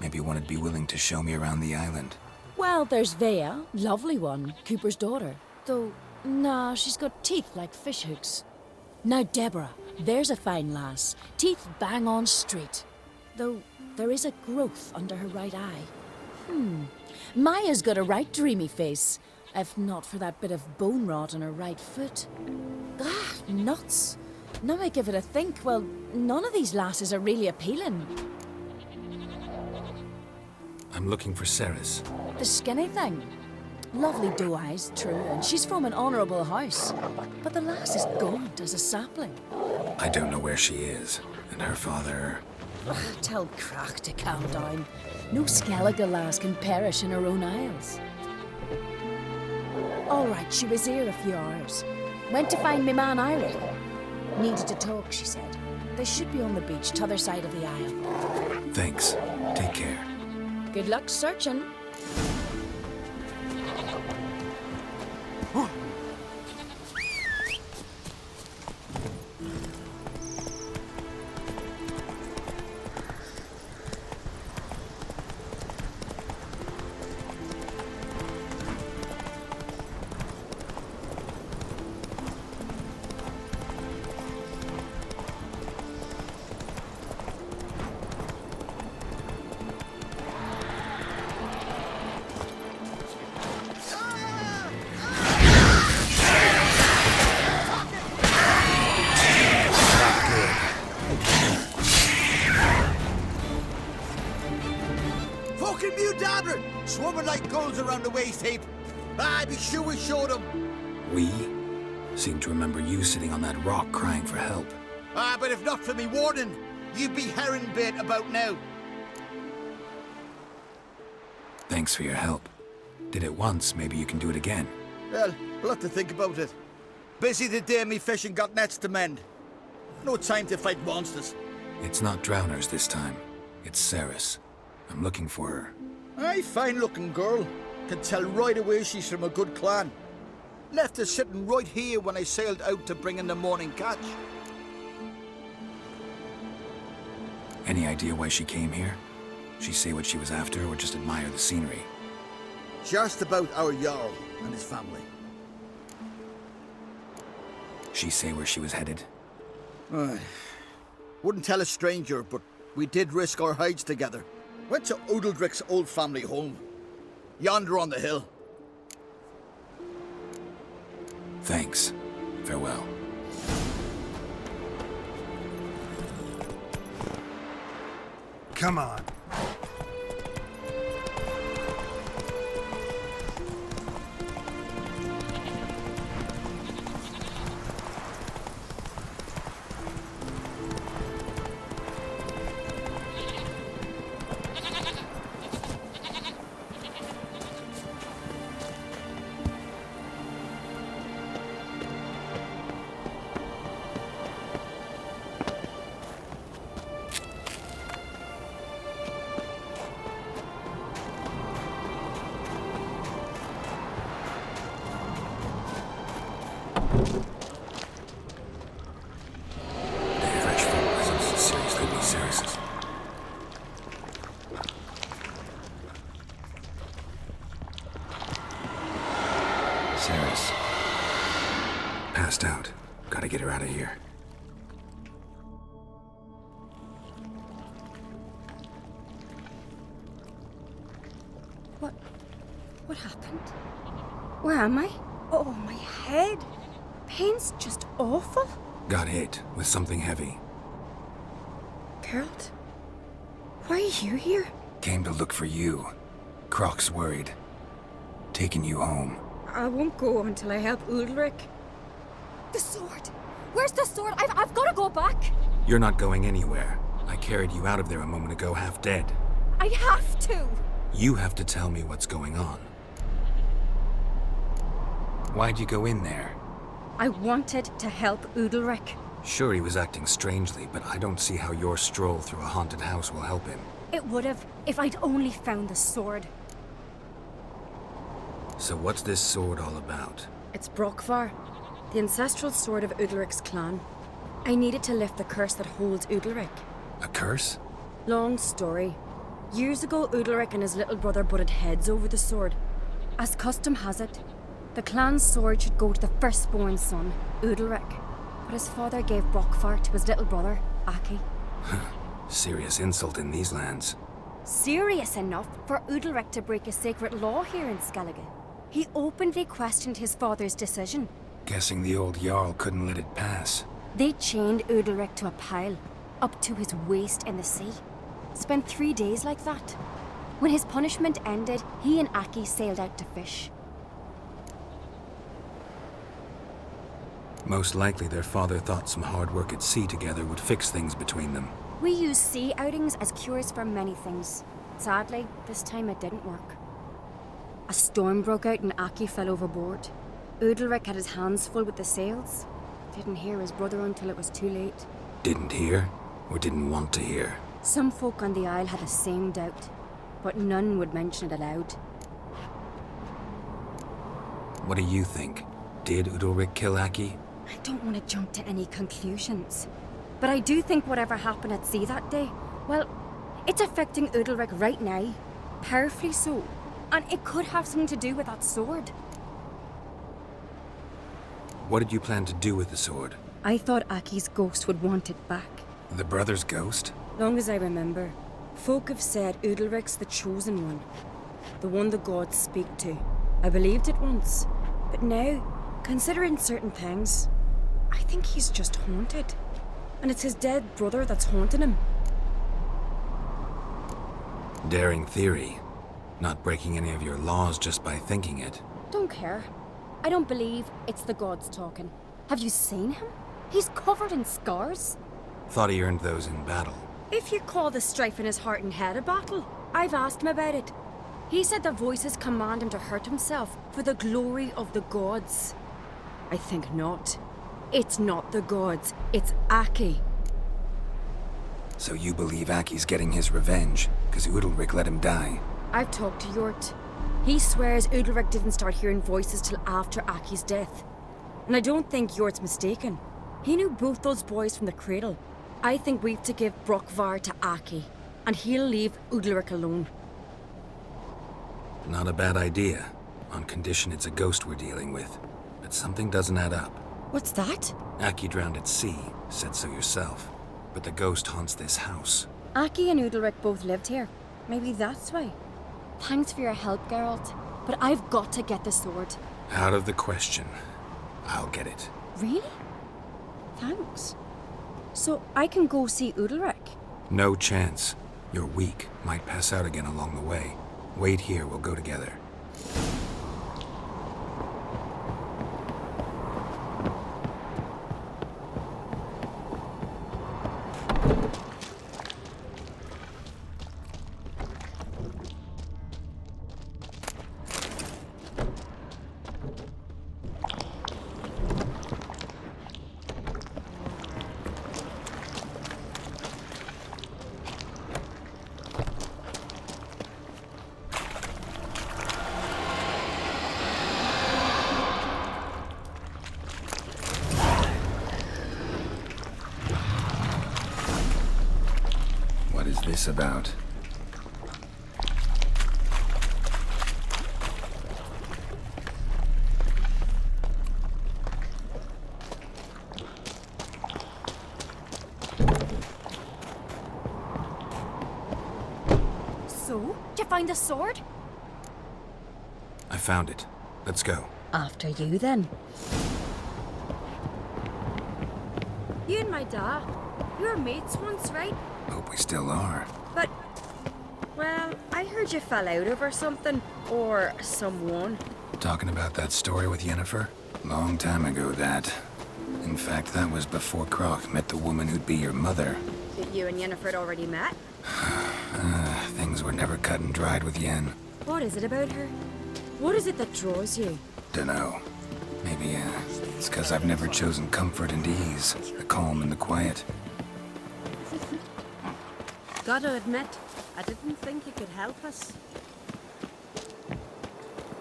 Maybe one would be willing to show me around the island. Well, there's Vea, lovely one, Cooper's daughter. Though, nah, she's got teeth like fishhooks. Now Deborah, there's a fine lass. Teeth bang on straight. Though, there is a growth under her right eye. Maya's got a right dreamy face. If not for that bit of bone rot on her right foot. Ah, nuts. Now I give it a think, well, none of these lasses are really appealing. I'm looking for Ceres. The skinny thing. Lovely doe eyes, true, and she's from an honourable house. But the lass is gaunt as a sapling. I don't know where she is, and her father... Tell Crach to calm down. No Skellige lass can perish in her own isles. All right, she was here a few hours. Went to find me man Eirik. Needed to talk, she said. They should be on the beach, t'other side of the isle. Thanks. Take care. Good luck searching. Fucking mute Dabber! Swarming like gulls around the waist heap. I'd be sure we showed them. We? Seem to remember you sitting on that rock crying for help. But if not for me warning, you'd be herring bait about now. Thanks for your help. Did it once, maybe you can do it again. Well, we'll have to think about it. Busy the day me fishing got nets to mend. No time to fight monsters. It's not drowners this time. It's Ceres. I'm looking for her. Aye, fine-looking girl. Can tell right away she's from a good clan. Left her sitting right here when I sailed out to bring in the morning catch. Any idea why she came here? She say what she was after or just admire the scenery? She asked about our Jarl and his family. She say where she was headed? Wouldn't tell a stranger, but we did risk our hides together. Went to Udaldric's old family home. Yonder on the hill. Thanks. Farewell. Come on. Ceres. Passed out. Gotta get her out of here. What happened? Where am I? Oh, my head. Pain's just awful. Got hit with something heavy. Geralt? Why are you here? Came to look for you. Croc's worried. Taking you home. I won't go until I help Udalric. The sword! Where's the sword? I've got to go back! You're not going anywhere. I carried you out of there a moment ago half dead. I have to! You have to tell me what's going on. Why'd you go in there? I wanted to help Udalric. Sure, he was acting strangely, but I don't see how your stroll through a haunted house will help him. It would have if I'd only found the sword. So what's this sword all about? It's Brokvar, the ancestral sword of Udalric's clan. I needed to lift the curse that holds Udalric. A curse? Long story. Years ago, Udalric and his little brother butted heads over the sword. As custom has it, the clan's sword should go to the firstborn son, Udalric. But his father gave Brokvar to his little brother, Aki. Serious insult in these lands. Serious enough for Udalric to break a sacred law here in Skellige. He openly questioned his father's decision. Guessing the old Jarl couldn't let it pass. They chained Udalric to a pile, up to his waist in the sea. Spent 3 days like that. When his punishment ended, he and Aki sailed out to fish. Most likely their father thought some hard work at sea together would fix things between them. We use sea outings as cures for many things. Sadly, this time it didn't work. A storm broke out and Aki fell overboard. Udalric had his hands full with the sails. Didn't hear his brother until it was too late. Didn't hear, or didn't want to hear? Some folk on the Isle had the same doubt, but none would mention it aloud. What do you think? Did Udalric kill Aki? I don't want to jump to any conclusions. But I do think whatever happened at sea that day, well, it's affecting Udalric right now. Powerfully so. And it could have something to do with that sword. What did you plan to do with the sword? I thought Aki's ghost would want it back. The brother's ghost? Long as I remember, folk have said Udalric's the chosen one. The one the gods speak to. I believed it once. But now, considering certain things, I think he's just haunted. And it's his dead brother that's haunting him. Daring theory. Not breaking any of your laws just by thinking it. Don't care. I don't believe it's the gods talking. Have you seen him? He's covered in scars. Thought he earned those in battle. If you call the strife in his heart and head a battle, I've asked him about it. He said the voices command him to hurt himself for the glory of the gods. I think not. It's not the gods, it's Aki. So you believe Aki's getting his revenge, because Udalric let him die? I've talked to Yort. He swears Udalric didn't start hearing voices till after Aki's death. And I don't think Yort's mistaken. He knew both those boys from the cradle. I think we've to give Brokvar to Aki, and he'll leave Udalric alone. Not a bad idea, on condition it's a ghost we're dealing with. But something doesn't add up. What's that? Aki drowned at sea, said so yourself. but the ghost haunts this house. Aki and Udalric both lived here. Maybe that's why. Thanks for your help, Geralt. But I've got to get the sword. Out of the question. I'll get it. Really? Thanks. So I can go see Udalric? No chance. You're weak. Might pass out again along the way. Wait here, we'll go together. What is this about? So, did you find the sword? I found it. Let's go. After you, then. You and my dad, you were mates once, right? Hope we still are. But, well, I heard you fell out over something. Or someone. Talking about that story with Yennefer? Long time ago, that. In fact, that was before Croc met the woman who'd be your mother. That you and Yennefer had already met? Things were never cut and dried with Yen. What is it about her? What is it that draws you? Dunno. Maybe, it's because I've never chosen comfort and ease, the calm and the quiet. Gotta admit, I didn't think he could help us.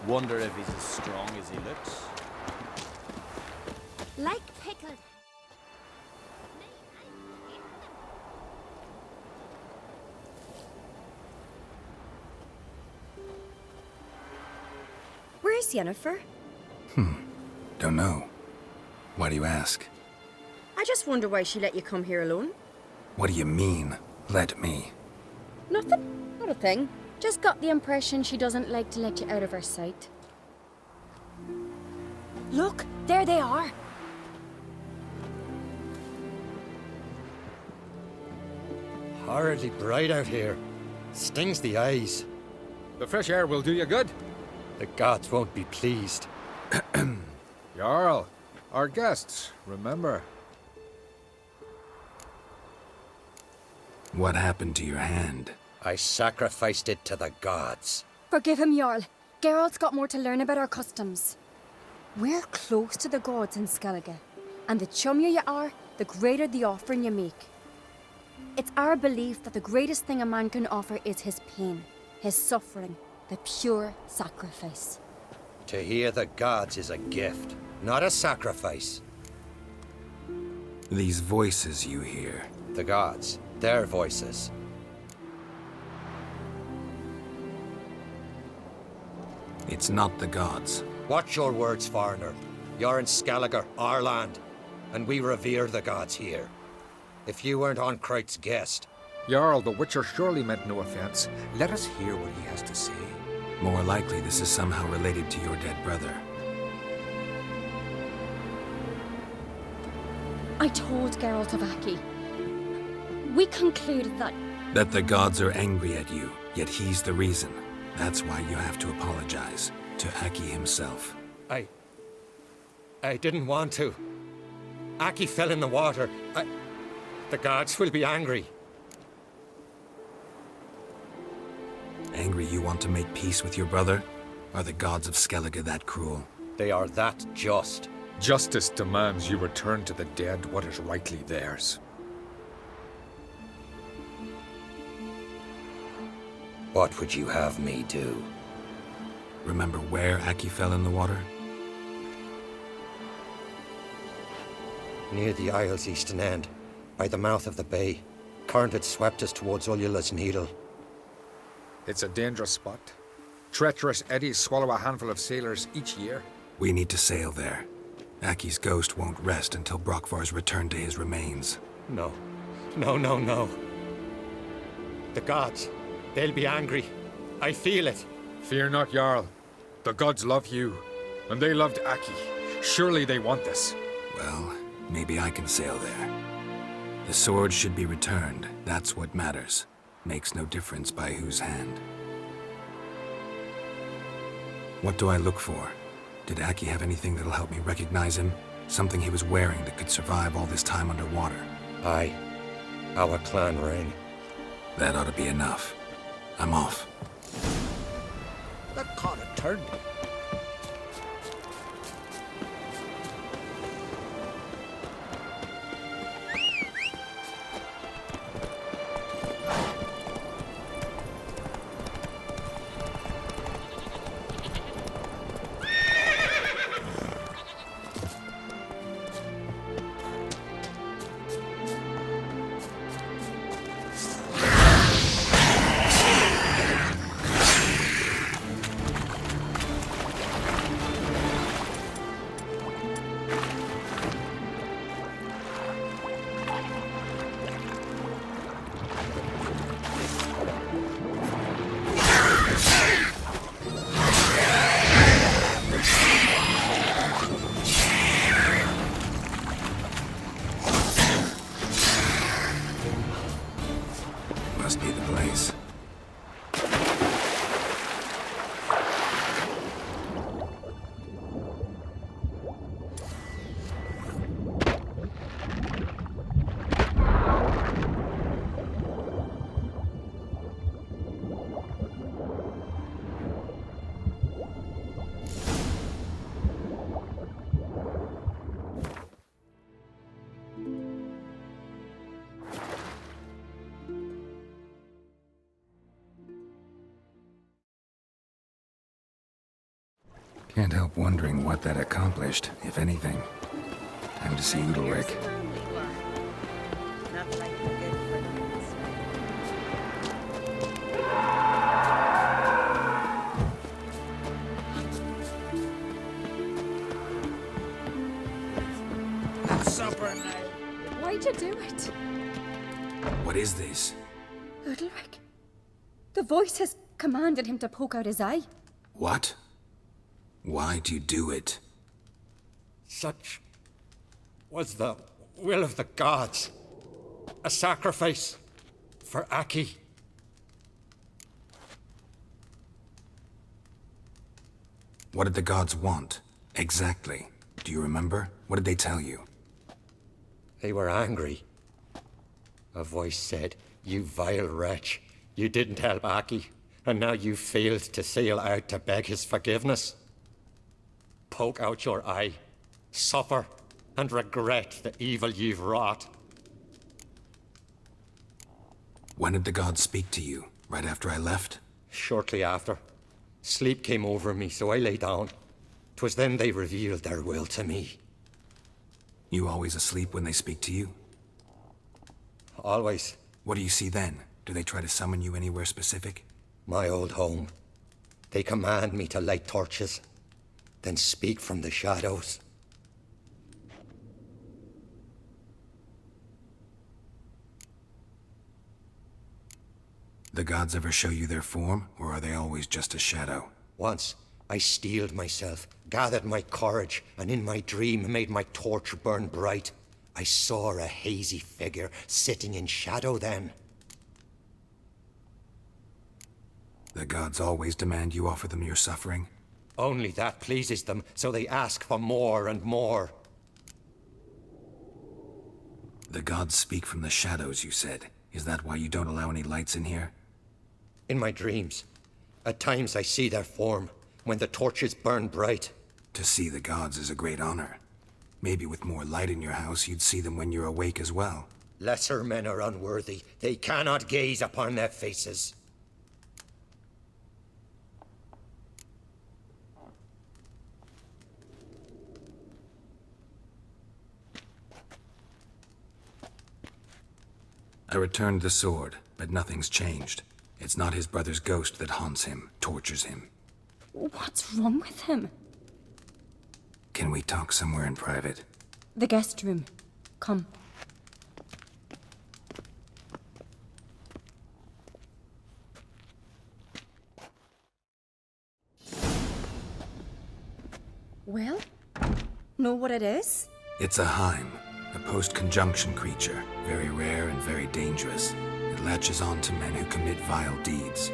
Wonder if he's as strong as he looks. Like pickled. Where's Yennefer? Don't know. Why do you ask? I just wonder why she let you come here alone. What do you mean, let me? Nothing. Not a thing. Just got the impression she doesn't like to let you out of her sight. Look, there they are. Horridly bright out here. Stings the eyes. The fresh air will do you good. The gods won't be pleased. Jarl, our guests, remember. What happened to your hand? I sacrificed it to the gods. Forgive him, Jarl. Geralt's got more to learn about our customs. We're close to the gods in Skellige, and the chummier you are, the greater the offering you make. It's our belief that the greatest thing a man can offer is his pain, his suffering, the pure sacrifice. To hear the gods is a gift, not a sacrifice. These voices you hear. The gods, their voices. It's not the gods. Watch your words, foreigner. You're in Skellige, our land, and we revere the gods here. If you weren't Onkreit's guest... Jarl, the Witcher surely meant no offense. Let us hear what he has to say. More likely this is somehow related to your dead brother. I told Geralt of Aki. We concluded that... That the gods are angry at you, yet he's the reason. That's why you have to apologize. To Aki himself. I didn't want to. Aki fell in the water. The gods will be angry. Angry you want to make peace with your brother? Are the gods of Skellige that cruel? They are that just. Justice demands you return to the dead what is rightly theirs. What would you have me do? Remember where Aki fell in the water? Near the Isle's eastern end, by the mouth of the bay. Current had swept us towards Ullula's Needle. It's a dangerous spot. Treacherous eddies swallow a handful of sailors each year. We need to sail there. Aki's ghost won't rest until Brokvar's returned to his remains. No. No, no, no. The gods, they'll be angry. I feel it. Fear not, Jarl. The gods love you, and they loved Aki. Surely they want this. Well, maybe I can sail there. The sword should be returned. That's what matters. Makes no difference by whose hand. What do I look for? Did Aki have anything that'll help me recognize him? Something he was wearing that could survive all this time underwater? Aye. Our clan ring. That ought to be enough. I'm off. That caught a turn. Must be the place. Can't help wondering what that accomplished, if anything. Time to see Udalryk. Supper now. Why'd you do it? What is this? Udalryk. The voice has commanded him to poke out his eye. What? Why'd you do it? Such was the will of the gods. A sacrifice for Aki. What did the gods want? Exactly. Do you remember? What did they tell you? They were angry. A voice said, "You vile wretch. You didn't help Aki, and now you failed to sail out to beg his forgiveness. Poke out your eye, suffer, and regret the evil you've wrought." When did the gods speak to you? Right after I left? Shortly after. Sleep came over me, so I lay down. 'Twas then they revealed their will to me. You always asleep when they speak to you? Always. What do you see then? Do they try to summon you anywhere specific? My old home. They command me to light torches, then speak from the shadows. The gods ever show you their form, or are they always just a shadow? Once, I steeled myself, gathered my courage, and in my dream made my torch burn bright. I saw a hazy figure sitting in shadow then. The gods always demand you offer them your suffering? Only that pleases them, so they ask for more and more. The gods speak from the shadows, you said. Is that why you don't allow any lights in here? In my dreams. At times I see their form, when the torches burn bright. To see the gods is a great honor. Maybe with more light in your house, you'd see them when you're awake as well. Lesser men are unworthy. They cannot gaze upon their faces. I returned the sword, but nothing's changed. It's not his brother's ghost that haunts him, tortures him. What's wrong with him? Can we talk somewhere in private? The guest room. Come. know what it is? It's a Heim, a post-conjunction creature, very rare and very dangerous. It latches on to men who commit vile deeds.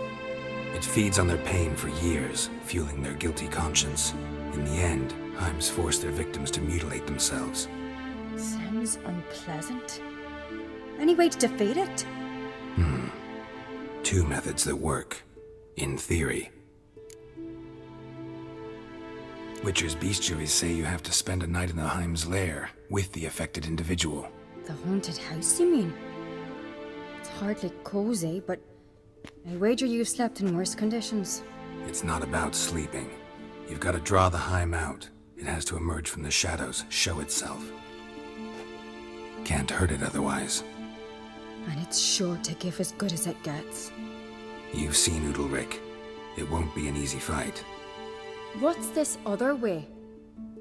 It feeds on their pain for years, fueling their guilty conscience. In the end, Heims force their victims to mutilate themselves. Sounds unpleasant. Any way to defeat it? Two methods that work, in theory. Witcher's bestiaries say you have to spend a night in the Heim's lair with the affected individual. The haunted house, you mean? It's hardly cozy, but I wager you've slept in worse conditions. It's not about sleeping. You've got to draw the Heim out. It has to emerge from the shadows, show itself. Can't hurt it otherwise. And it's sure to give as good as it gets. You've seen Udalryk. It won't be an easy fight. What's this other way?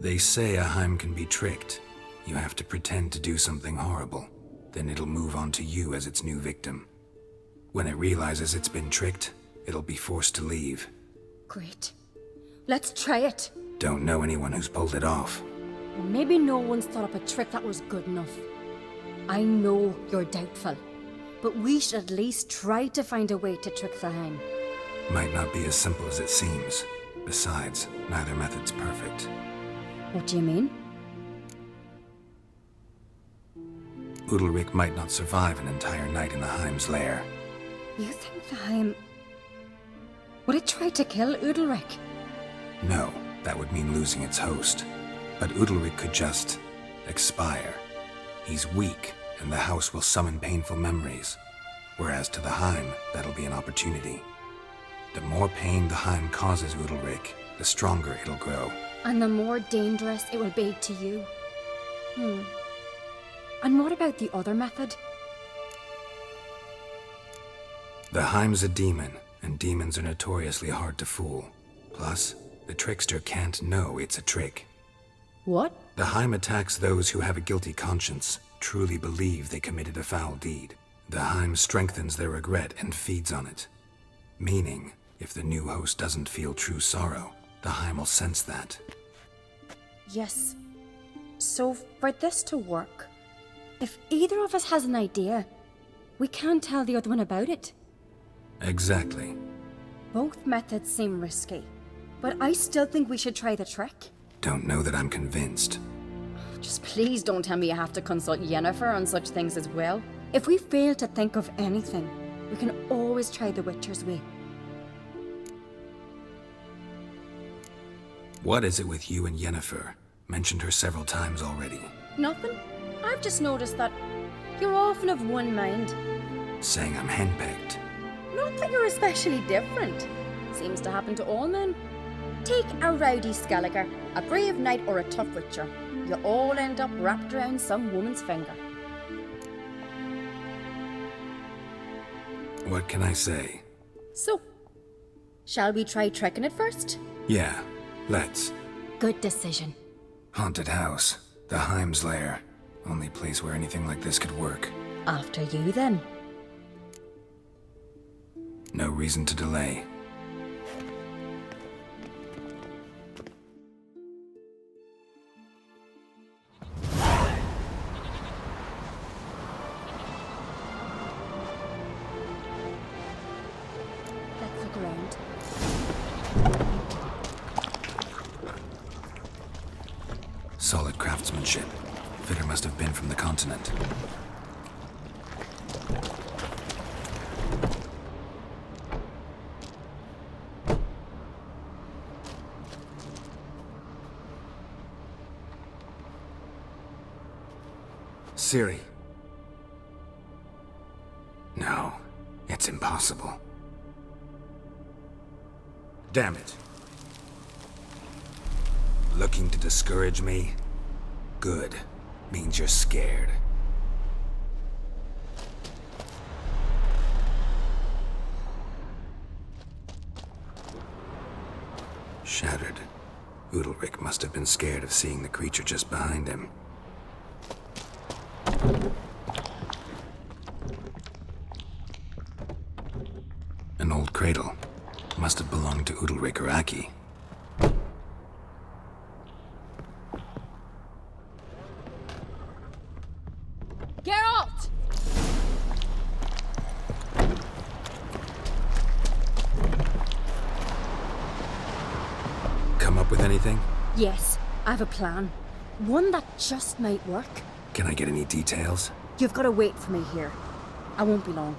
They say a Heim can be tricked. You have to pretend to do something horrible. Then it'll move on to you as its new victim. When it realizes it's been tricked, it'll be forced to leave. Great. Let's try it. Don't know anyone who's pulled it off. Well, maybe no one's thought up a trick that was good enough. I know you're doubtful, but we should at least try to find a way to trick the Heim. Might not be as simple as it seems. Besides, neither method's perfect. What do you mean? Udalryk might not survive an entire night in the Heim's lair. You think the Heim... would it try to kill Udalryk? No, that would mean losing its host. But Udalryk could just... expire. He's weak, and the house will summon painful memories. Whereas to the Heim, that'll be an opportunity. The more pain the Heim causes Udalryk, the stronger it'll grow. And the more dangerous it will be to you. And what about the other method? The Heim's a demon, and demons are notoriously hard to fool. Plus, the trickster can't know it's a trick. What? The Heim attacks those who have a guilty conscience, truly believe they committed a foul deed. The Heim strengthens their regret and feeds on it. Meaning, if the new host doesn't feel true sorrow, the Heim will sense that. Yes. So, for this to work, if either of us has an idea, we can't tell the other one about it. Exactly. Both methods seem risky, but I still think we should try the trick. Don't know that I'm convinced. Just please don't tell me you have to consult Yennefer on such things as well. If we fail to think of anything, we can always try the Witcher's way. What is it with you and Yennefer? Mentioned her several times already. Nothing. I've just noticed that you're often of one mind. Saying I'm henpecked. Not that you're especially different. Seems to happen to all men. Take a rowdy Skelliger, a brave knight or a tough witcher. You all end up wrapped around some woman's finger. What can I say? So, shall we try tricking it first? Yeah, let's. Good decision. Haunted house. The Heim's lair. Only place where anything like this could work. After you, then. No reason to delay. Let's look around. Solid craftsmanship. Fitter must have been from the continent. Ciri. No, it's impossible. Damn it. Looking to discourage me? Good. Means you're scared. Shattered. Udalryk must have been scared of seeing the creature just behind him. An old cradle. Must have belonged to Udalryk or Aki. up with anything? Yes, I have a plan. One that just might work. Can I get any details? You've got to wait for me here. I won't be long.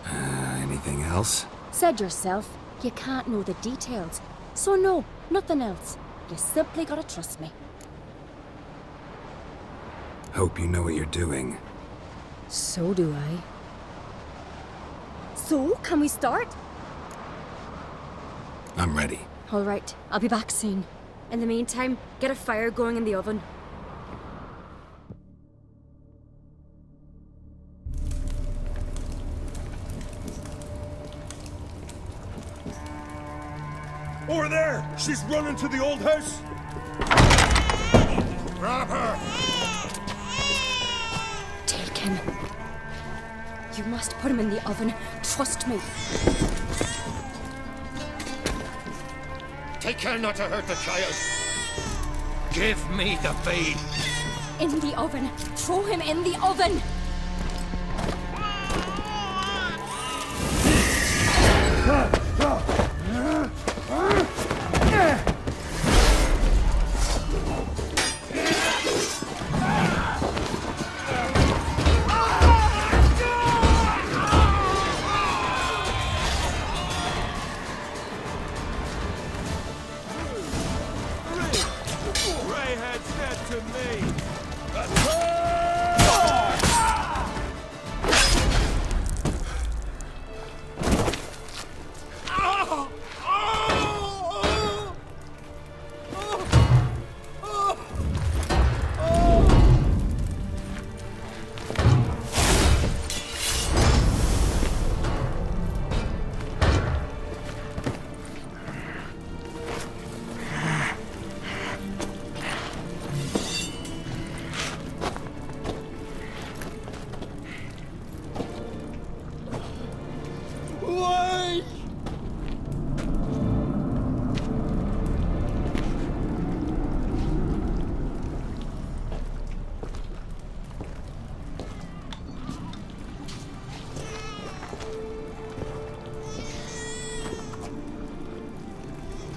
Anything else? Said yourself, you can't know the details. So no, nothing else. You simply gotta trust me. Hope you know what you're doing. So do I. So, can we start? I'm ready. All right, I'll be back soon. In the meantime, get a fire going in the oven. Over there! She's running to the old house! Grab her! Take him. You must put him in the oven. Trust me. Take care not to hurt the child. Give me the babe. In the oven. Throw him in the oven.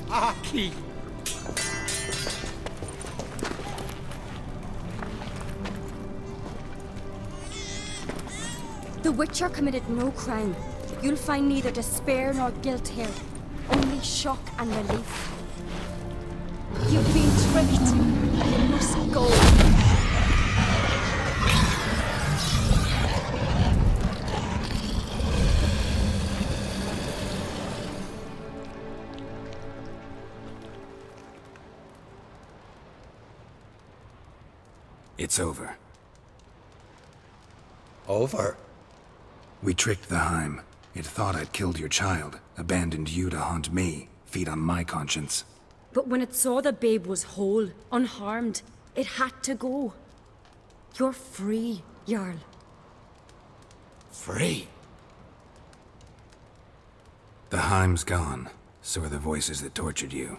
Aki! The Witcher committed no crime. You'll find neither despair nor guilt here. Only shock and relief. You've been tricked. You must go. It's over. Over? We tricked the Heim. It thought I'd killed your child, abandoned you to haunt me, feed on my conscience. But when it saw the babe was whole, unharmed, it had to go. You're free, Jarl. Free? The Heim's gone, so are the voices that tortured you.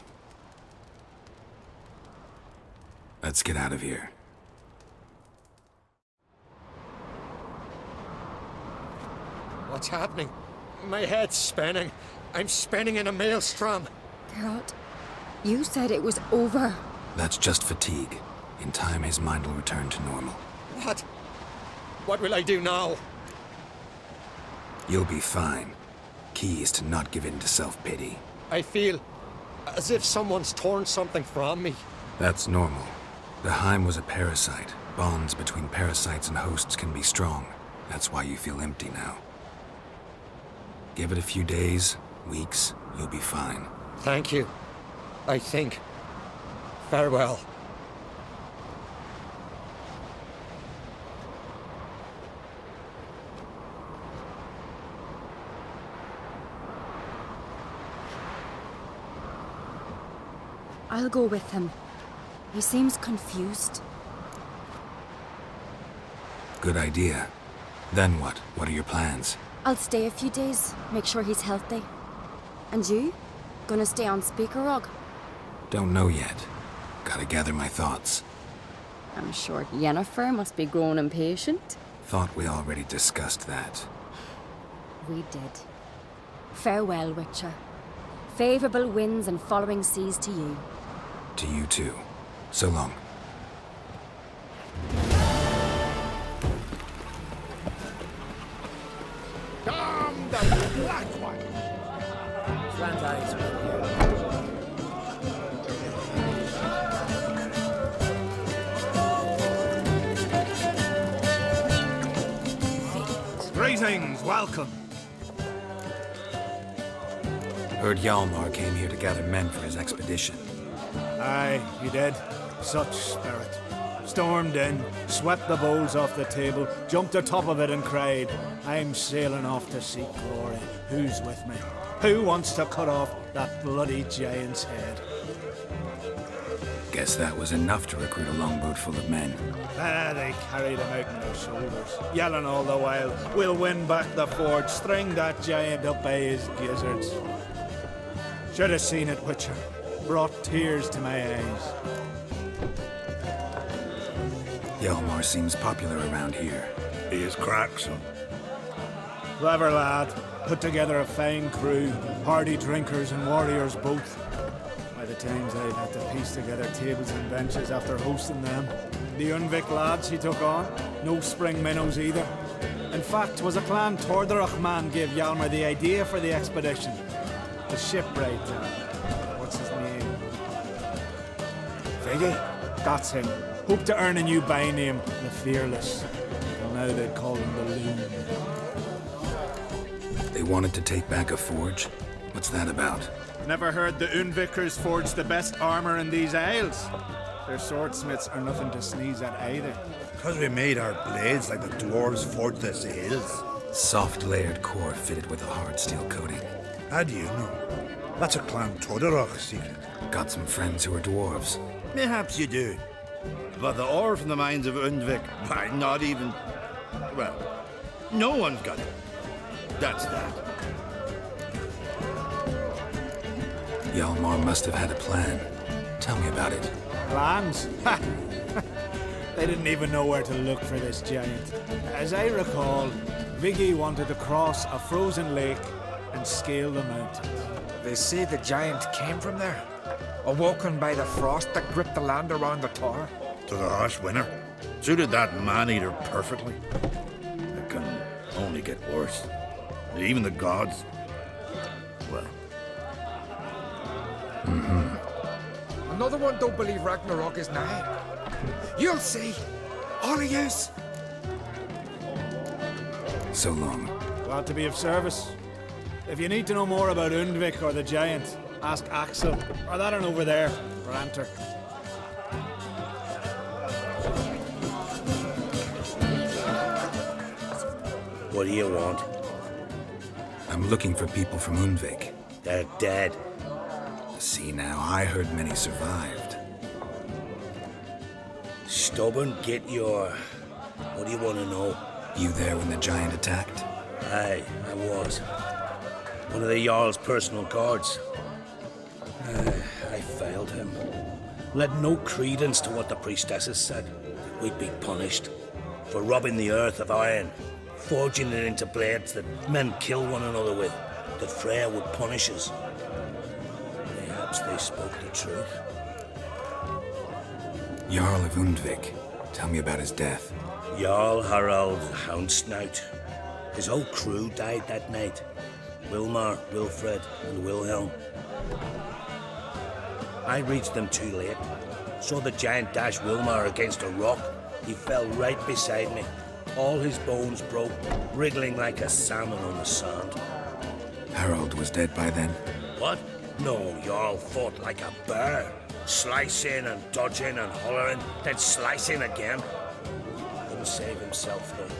Let's get out of here. What's happening? My head's spinning. I'm spinning in a maelstrom. Geralt, you said it was over. That's just fatigue. In time, his mind will return to normal. What? What will I do now? You'll be fine. Key is to not give in to self-pity. I feel as if someone's torn something from me. That's normal. The Heim was a parasite. Bonds between parasites and hosts can be strong. That's why you feel empty now. Give it a few days, weeks, you'll be fine. Thank you. I think. Farewell. I'll go with him. He seems confused. Good idea. Then what? What are your plans? I'll stay a few days, make sure he's healthy. And you? Gonna stay on Speaker Rog? Don't know yet. Gotta gather my thoughts. I'm sure Yennefer must be growing impatient. Thought we already discussed that. We did. Farewell, Witcher. Favorable winds and following seas to you. To you too. So long. Damn the black one! Slant eyes around here. Greetings, welcome. Heard Hjalmar came here to gather men for his expedition. Aye, he did. Such spirit. Stormed in, swept the bowls off the table, jumped atop of it and cried, I'm sailing off to seek glory. Who's with me? Who wants to cut off that bloody giant's head? Guess that was enough to recruit a longboat full of men. They carried him out on their shoulders, yelling all the while, we'll win back the forge, string that giant up by his gizzards. Should have seen it, Witcher. Brought tears to my eyes. Hjalmar seems popular around here. He is crack, son. Clever lad. Put together a fine crew, hardy drinkers and warriors both. By the times I've had to piece together tables and benches after hosting them. The Unvik lads he took on, no spring minnows either. In fact, 'twas a clan Tordarach man gave Hjalmar the idea for the expedition. The shipwright, what's his name? Viggy? That's him. Hope to earn a new by-name, the Fearless. Well, now they'd call him the Loon. They wanted to take back a forge? What's that about? Never heard the Unvikers forge the best armor in these isles. Their swordsmiths are nothing to sneeze at either. Because we made our blades like the dwarves forged their sails. Soft layered core fitted with a hard steel coating. How do you know? That's a Clan Tordarach secret. Got some friends who are dwarves. Perhaps you do. But the ore from the mines of Undvik, why, not even... Well, no one's got it. That's that. Hjalmar must have had a plan. Tell me about it. Plans? Ha! They didn't even know where to look for this giant. As I recall, Viggy wanted to cross a frozen lake and scale the mountains. They say the giant came from there, awoken by the frost that gripped the land around the tower. To the harsh winter. Suited that man-eater perfectly. It can only get worse. Even the gods... well... Another one don't believe Ragnarok is nigh. You'll see. All of yous. So long. Glad to be of service. If you need to know more about Undvik or the giant, ask Axel, or that one over there, Ranter. What do you want? I'm looking for people from Undvik. They're dead. See now, I heard many survived. Stubborn, get your... What do you want to know? You there when the giant attacked? Aye, I was. One of the Jarl's personal guards. I failed him. Led no credence to what the priestesses said. We'd be punished. For robbing the earth of iron. Forging it into blades that men kill one another with. That Freya would punish us. Perhaps they spoke the truth. Jarl of Undvik. Tell me about his death. Jarl Harald the Houndsnout. His whole crew died that night. Wilmar, Wilfred, and Wilhelm. I reached them too late. Saw the giant dash Wilmar against a rock. He fell right beside me. All his bones broke, wriggling like a salmon on the sand. Harold was dead by then? What? No, Jarl fought like a bear. Slicing and dodging and hollering, then slicing again. Couldn't save himself, though.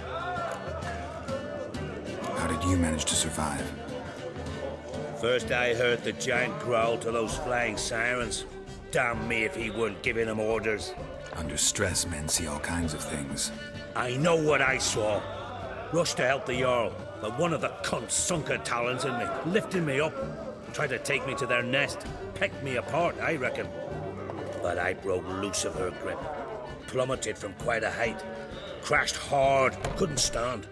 How did you manage to survive? First I heard the giant growl to those flying sirens. Damn me if he weren't giving them orders. Under stress, men see all kinds of things. I know what I saw. Rushed to help the Jarl, but one of the cunts sunk her talons in me, lifting me up. Tried to take me to their nest. Pecked me apart, I reckon. But I broke loose of her grip. Plummeted from quite a height. Crashed hard, couldn't stand.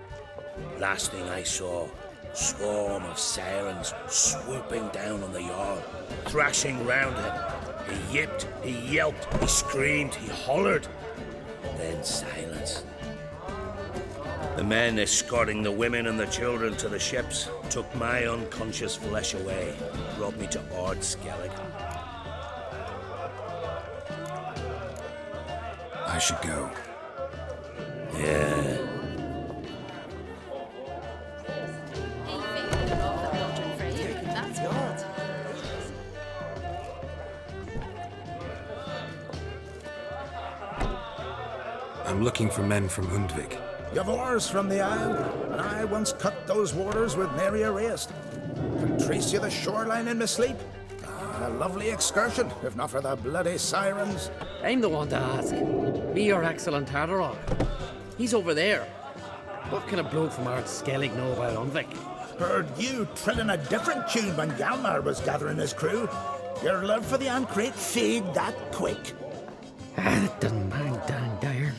Last thing I saw, swarm of sirens swooping down on the Jarl, thrashing round him. He yipped, he yelped, he screamed, he hollered. Then silence. The men escorting the women and the children to the ships took my unconscious flesh away, brought me to Ard Skellig. I should go. Yeah. I'm looking for men from Undvik. You've oars from the isle, and I once cut those waters with nary a rest. Can trace you the shoreline in my sleep. A lovely excursion, if not for the bloody sirens. I'm the one to ask. Me or Axel and Tardarog. He's over there. What can a bloke from Ard Skellig know about Undvik? Heard you trilling a different tune when Hjalmar was gathering his crew. Your love for the Ancrate fade that quick. That doesn't mind dang dire.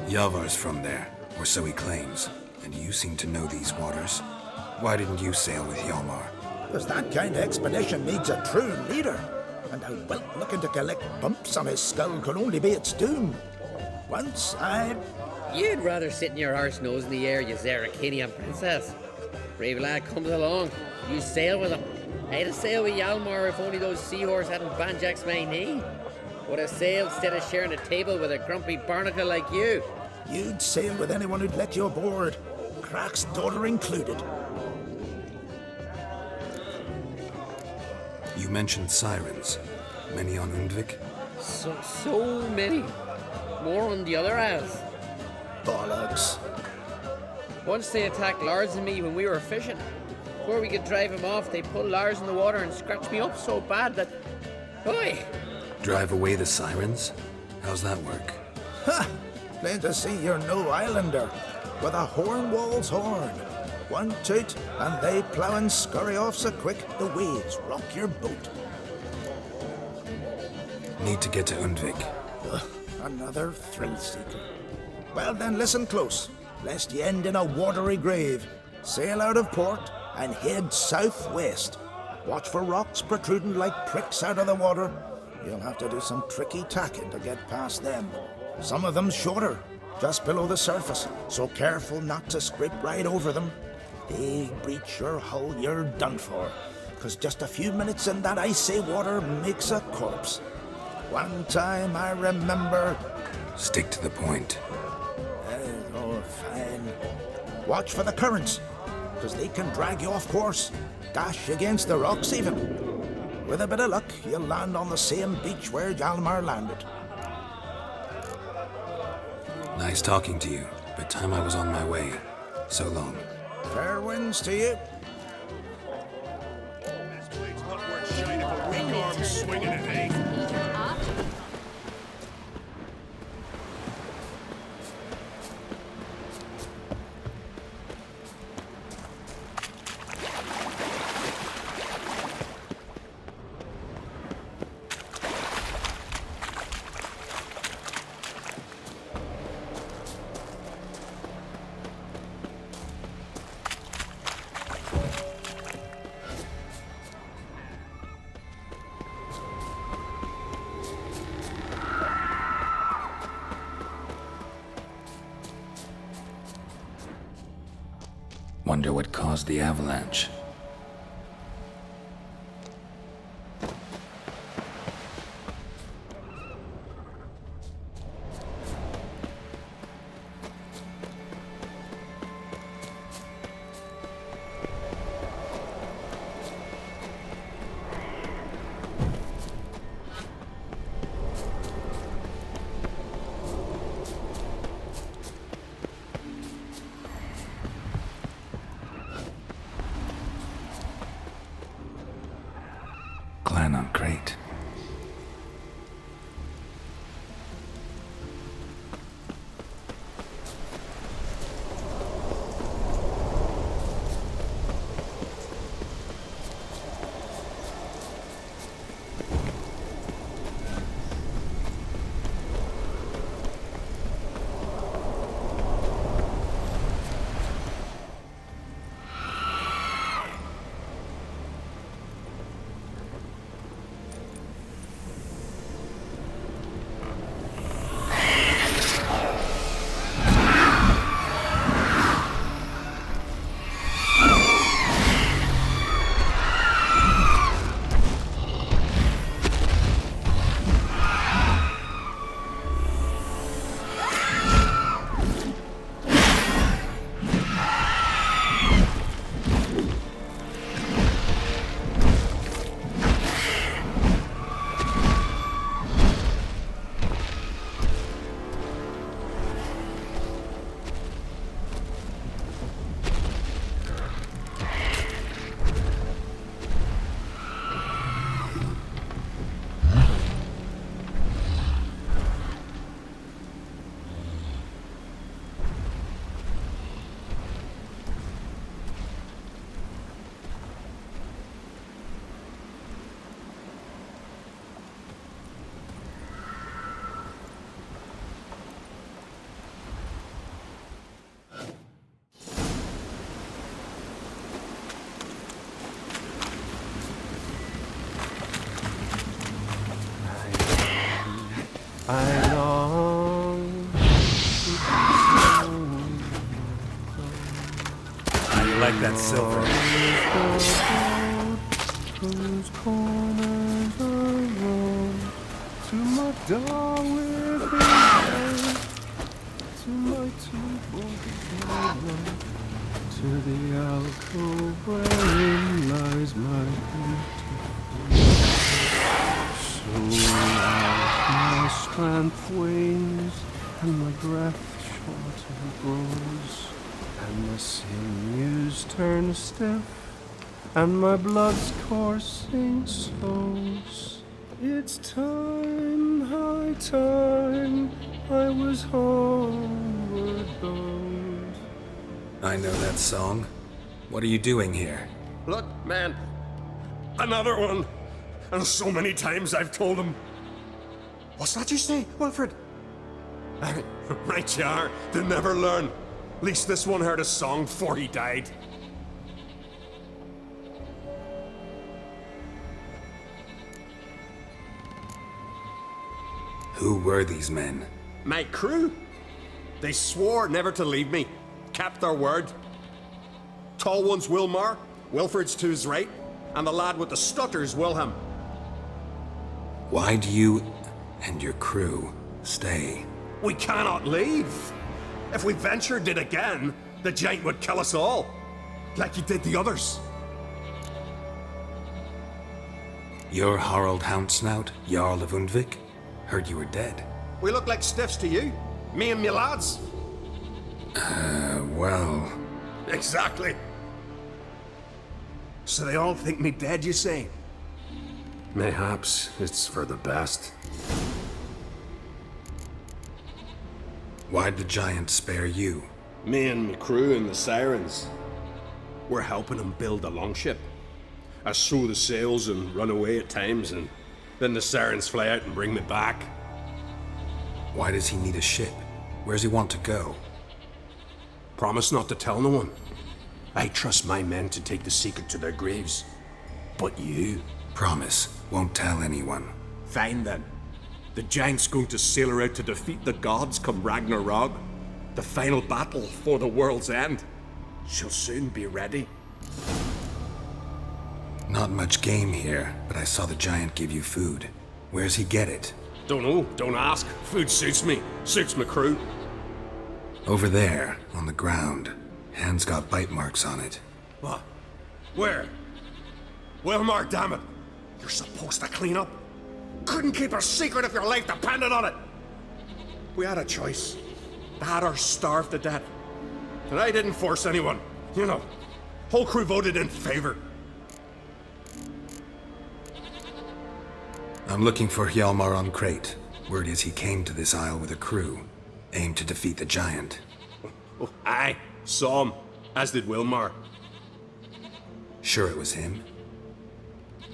Yavar's from there, or so he claims, and you seem to know these waters. Why didn't you sail with Hjalmar? Because that kind of expedition needs a true leader, and a whelp looking to collect bumps on his skull could only be its doom. Once You'd rather sit in your arse nose in the air, you Zarakinian princess. Brave lad comes along, you sail with him. I'd have sailed with Hjalmar if only those seahorse hadn't banjaxed my knee. Would have sailed instead of sharing a table with a grumpy barnacle like you. You'd sail with anyone who'd let you aboard, Crach's daughter included. You mentioned sirens. Many on Undvik? So many. More on the other isles. Bollocks. Once they attacked Lars and me when we were fishing. Before we could drive him off, they pulled Lars in the water and scratched me up so bad that... Oi! Drive away the sirens? How's that work? Ha! Plain to see you're no islander. With a Hornwall's horn. One toot, and they plough and scurry off so quick the waves rock your boat. Need to get to Undvik. Another thrill seeker. Well then, listen close, lest ye end in a watery grave. Sail out of port and head southwest. Watch for rocks protruding like pricks out of the water. You'll have to do some tricky tacking to get past them. Some of them shorter, just below the surface, so careful not to scrape right over them. They breach your hull, you're done for, 'cause just a few minutes in that icy water makes a corpse. One time I remember... Stick to the point. Oh, fine. Watch for the currents, 'cause they can drag you off course, dash against the rocks even. With a bit of luck, you'll land on the same beach where Hjalmar landed. Nice talking to you, but time I was on my way. So long. Fair winds to you. Swinging it, eh? Wonder what caused the avalanche. I long. I like that silver. Whose corners are rolled to my darling to my two-boarded to the alcove wherein lies my beauty. So out my strength wanes, and my breath short and grows, and my sinews turn stiff, and my blood's coursing slows. It's time, high time, I was homeward bound. I know that song. What are you doing here? Look, man, another one. And so many times I've told him. What's that you say, Wilfred? Right you are. They never learn. At least this one heard a song before he died. Who were these men? My crew. They swore never to leave me. Kept their word. Tall one's Wilmar, Wilfred's to his right, and the lad with the stutter's Wilhelm. Why do you and your crew stay? We cannot leave. If we ventured it again, the giant would kill us all, like he did the others. You're Harald Houndsnout, Jarl of Undvik? Heard you were dead. We look like stiffs to you. Me and me lads. Well... Exactly. So they all think me dead, you say? Mayhaps it's for the best. Why'd the giant spare you? Me and my crew and the Sirens. We're helping him build a longship. I sew the sails and run away at times, and then the Sirens fly out and bring me back. Why does he need a ship? Where's he want to go? Promise not to tell no one. I trust my men to take the secret to their graves. But you... Promise, won't tell anyone. Fine then. The giant's going to sail her out to defeat the gods come Ragnarok. The final battle for the world's end. She'll soon be ready. Not much game here, but I saw the giant give you food. Where's he get it? Don't know, don't ask. Food suits me, suits my crew. Over there, on the ground. Hand's got bite marks on it. What? Where? Wilmar, damn it! You're supposed to clean up. Couldn't keep a secret if your life depended on it. We had a choice. That or starve to death. And I didn't force anyone. You know, whole crew voted in favor. I'm looking for Hjalmar on Crate. Word is he came to this isle with a crew. Aimed to defeat the giant. Oh, aye, saw him. As did Wilmar. Sure it was him?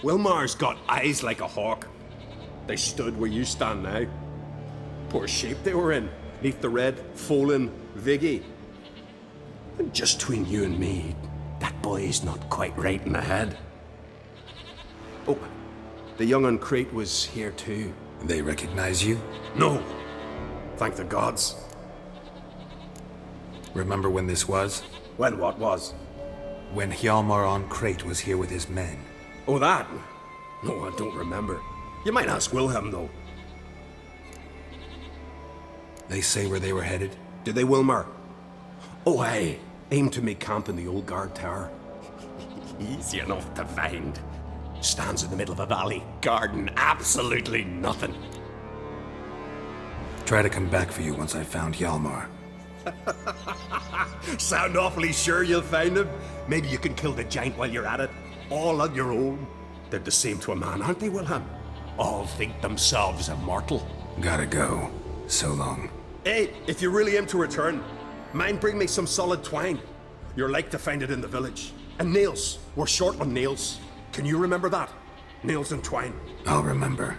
Wilmar's got eyes like a hawk. They stood where you stand now. Poor shape they were in, neath the red, Folin, Viggy. And just between you and me, that boy's not quite right in the head. Oh, the young on Crate was here too. They recognize you? No. Thank the gods. Remember when this was? When what was? When Hjalmar on Crate was here with his men. Oh, that? No, I don't remember. You might ask Wilhelm, though. They say where they were headed? Did they, Wilmar? Oh, aye. Aim to make camp in the old guard tower. Easy enough to find. Stands in the middle of a valley. Garden absolutely nothing. Try to come back for you once I've found Hjalmar. Sound awfully sure you'll find him? Maybe you can kill the giant while you're at it. All on your own. They're the same to a man, aren't they, Wilhelm? All think themselves immortal. Gotta go. So long. Hey, if you really aim to return, mind bring me some solid twine. You're like to find it in the village. And nails. We're short on nails. Can you remember that? Nails and twine. I'll remember.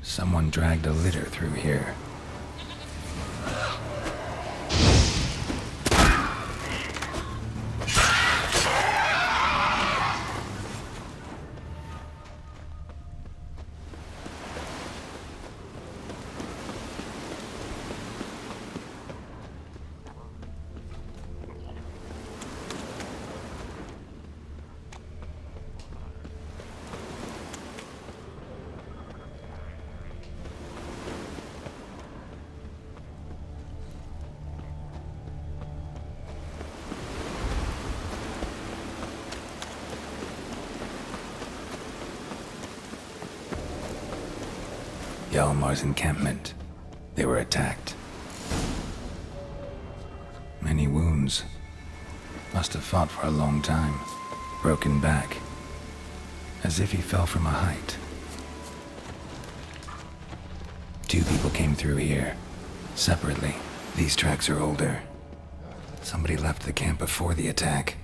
Someone dragged a litter through here. Hjalmar's encampment. They were attacked. Many wounds. Must have fought for a long time. Broken back. As if he fell from a height. 2 people came through here. Separately. These tracks are older. Somebody left the camp before the attack.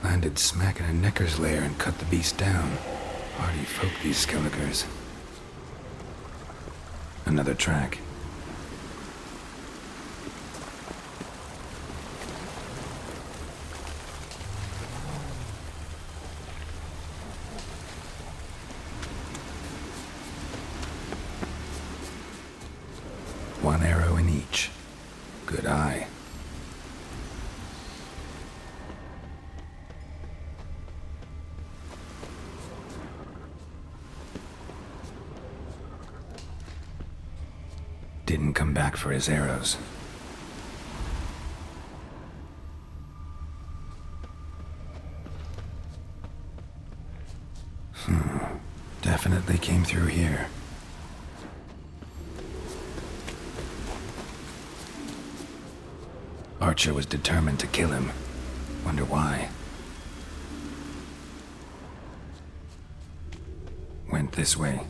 Landed smack in a necker's lair and cut the beast down. Hardy folk, these Skelligers. Another track. One arrow in each. Good eye. Didn't come back for his arrows. Definitely came through here. Archer was determined to kill him. Wonder why. Went this way.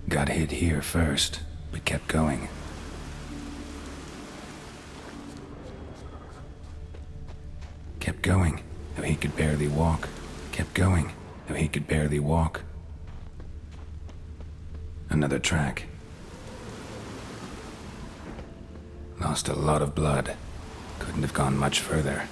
Got hit here first, but kept going. Kept going, though he could barely walk. Kept going, though he could barely walk. Another track. Lost a lot of blood. Couldn't have gone much further.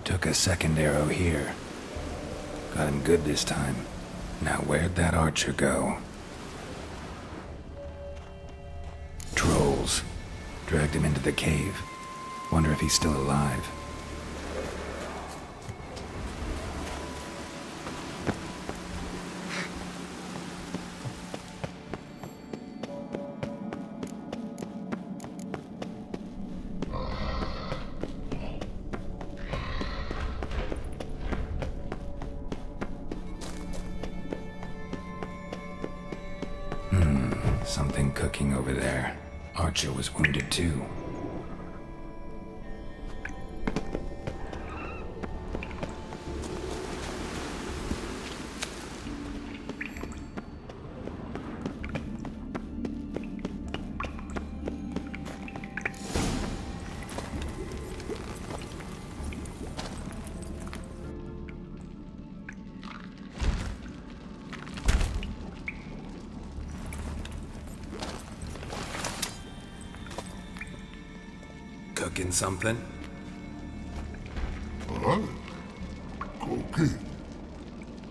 Took a second arrow here. Got him good this time. Now where'd that archer go? Trolls. Dragged him into the cave. Wonder if he's still alive. Something cooking over there. Archer was wounded too. Cooking something? Huh? Cooking?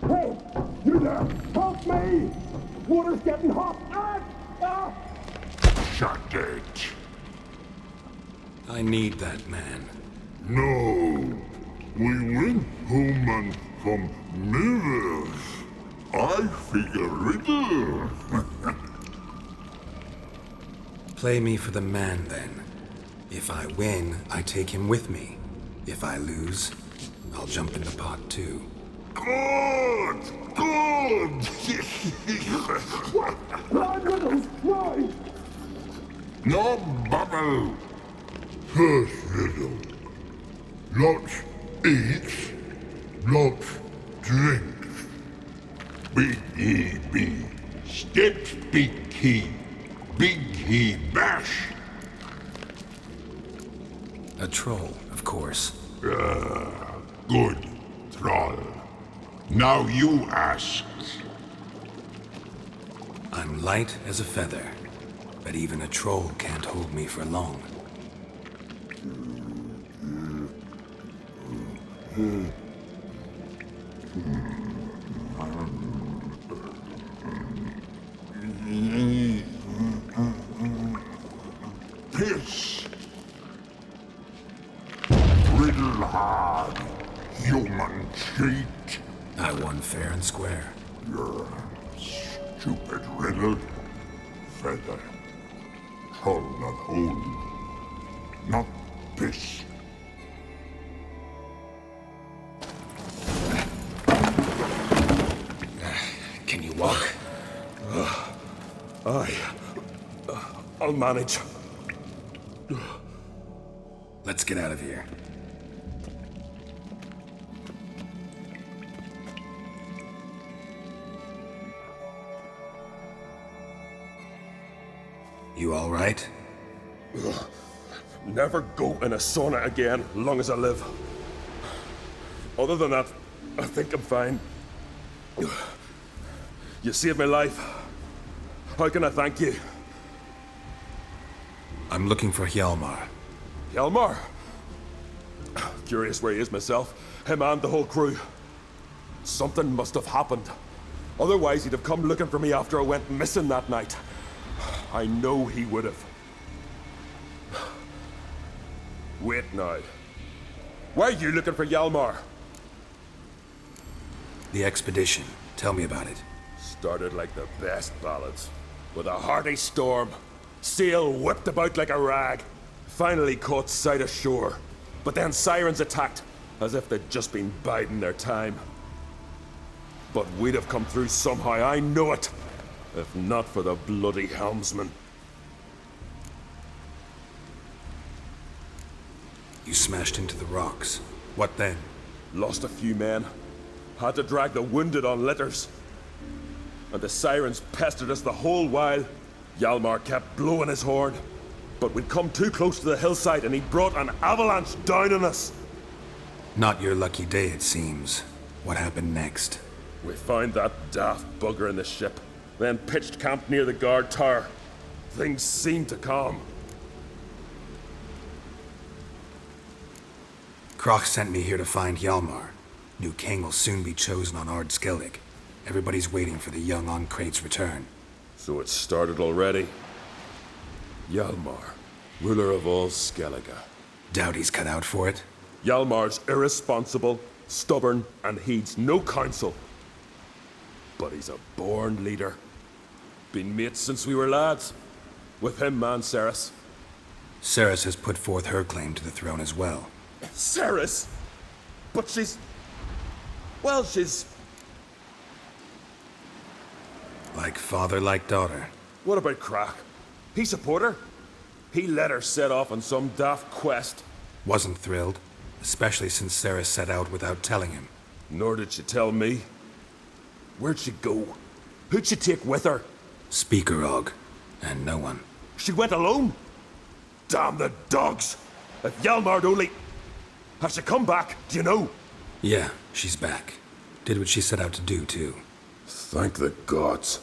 Hey! You there! Help me! Water's getting hot! Shut it! I need that man. No! We went home and from mirrors. I figure riddle. Play me for the man then. If I win, I take him with me. If I lose, I'll jump in the pot too. Good! Good! Why, Riddles? Why? No bubble! First riddle. Lots eats, lots drinks. Big he be, steps big he bash. A troll, of course. Good, troll. Now you ask. I'm light as a feather, but even a troll can't hold me for long. Piss. Riddle hard, human cheat. I won fair and square. Stupid riddle. Feather. Troll not hold. Not piss. Can you walk? I'll manage. Let's get out of here. You all right? Never go in a sauna again, long as I live. Other than that, I think I'm fine. You saved my life. How can I thank you? I'm looking for Hjalmar. Hjalmar? Curious where he is myself. Him and the whole crew. Something must have happened. Otherwise, he'd have come looking for me after I went missing that night. I know he would have. Wait now. Why are you looking for Hjalmar? The expedition. Tell me about it. Started like the best ballads. With a hearty storm. Sail whipped about like a rag. Finally caught sight of shore. But then sirens attacked, as if they'd just been biding their time. But we'd have come through somehow, I know it. If not for the bloody helmsman. You smashed into the rocks. What then? Lost a few men. Had to drag the wounded on litters. And the sirens pestered us the whole while. Hjalmar kept blowing his horn. But we'd come too close to the hillside and he brought an avalanche down on us. Not your lucky day, it seems. What happened next? We found that daft bugger in the ship. Then pitched camp near the guard tower. Things seemed to calm. Kroch sent me here to find Hjalmar. New king will soon be chosen on Ard Skellig. Everybody's waiting for the young Oncrate's return. So it started already. Hjalmar, ruler of all Skellige. Doubt he's cut out for it. Hjalmar's irresponsible, stubborn, and heeds no counsel. But he's a born leader. Been mates since we were lads. With him and Cerys. Cerys has put forth her claim to the throne as well. Cerys? But she's... Well, she's... Like father, like daughter. What about Crach? He support her? He let her set off on some daft quest. Wasn't thrilled, especially since Cerys set out without telling him. Nor did she tell me. Where'd she go? Who'd she take with her? Speakerog, and no one. She went alone? Damn the dogs! If Hjalmar'd only... Has she come back? Do you know? Yeah, she's back. Did what she set out to do, too. Thank the gods.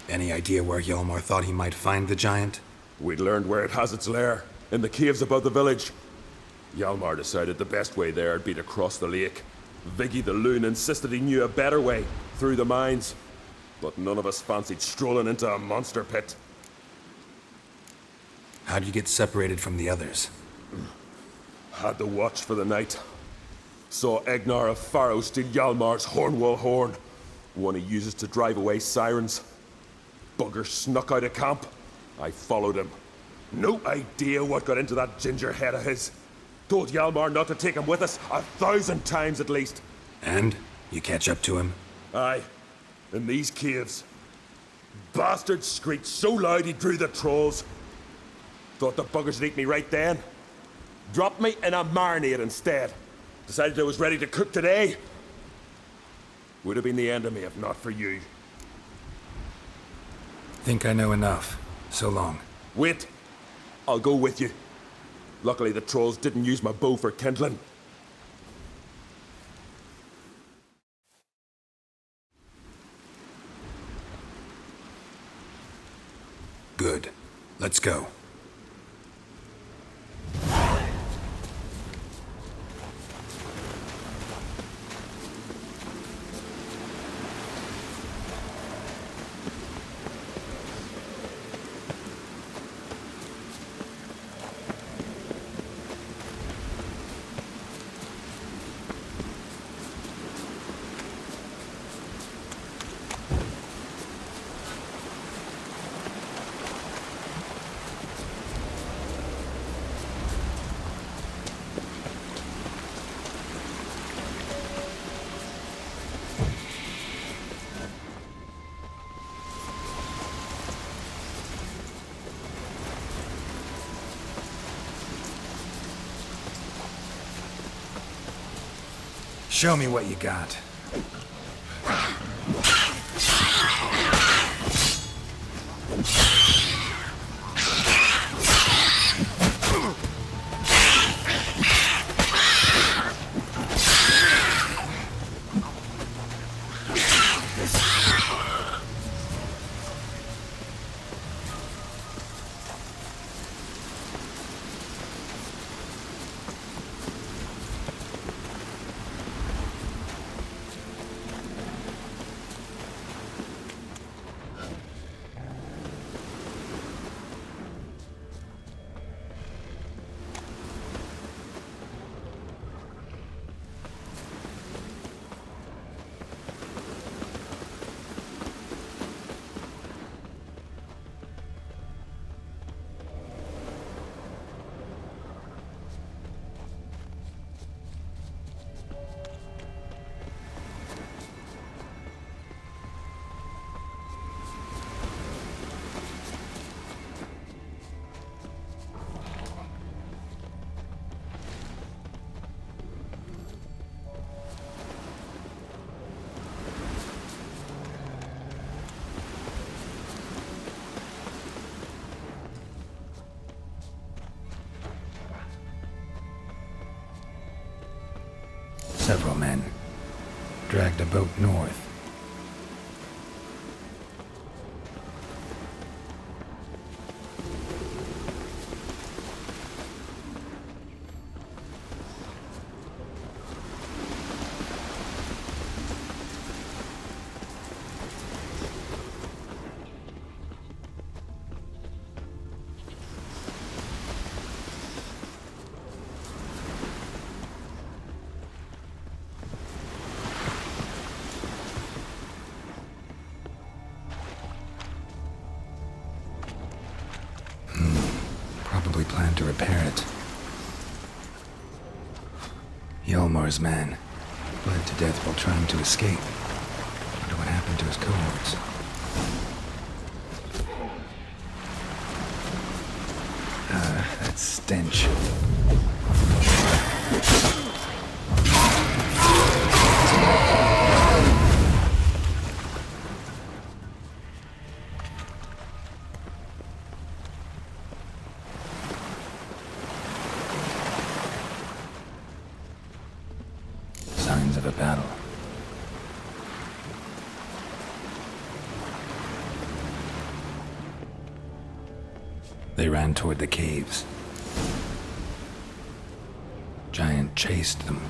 Any idea where Hjalmar thought he might find the giant? We'd learned where it has its lair, in the caves above the village. Hjalmar decided the best way there'd be to cross the lake. Viggy the loon insisted he knew a better way, through the mines. But none of us fancied strolling into a monster pit. How'd you get separated from the others? Had to watch for the night. Saw Egnar of Faro steal Hjalmar's Hornwall horn, one he uses to drive away sirens. Bugger snuck out of camp. I followed him. No idea what got into that ginger head of his. Told Hjalmar not to take him with us 1,000 times at least. And? You catch up to him? Aye. In these caves. Bastard screeched so loud he drew the trolls. Thought the buggers would eat me right then. Dropped me in a marinade instead. Decided I was ready to cook today. Would have been the end of me if not for you. Think I know enough. So long. Wait. I'll go with you. Luckily the trolls didn't use my bow for kindling. Let's go. Show me what you got. Several men dragged a boat north. Probably planned to repair it. Hjalmar's man bled to death while trying to escape. Wonder what happened to his cohorts. That stench. Signs of a battle. They ran toward the caves. Giant chased them.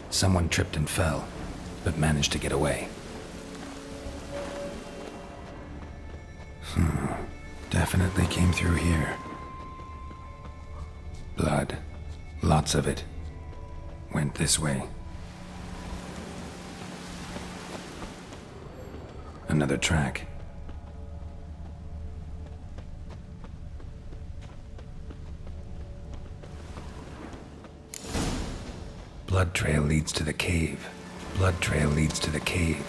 Someone tripped and fell, but managed to get away. Definitely came through here. Blood. Lots of it. Went this way. Another track. Blood trail leads to the cave. Blood trail leads to the cave.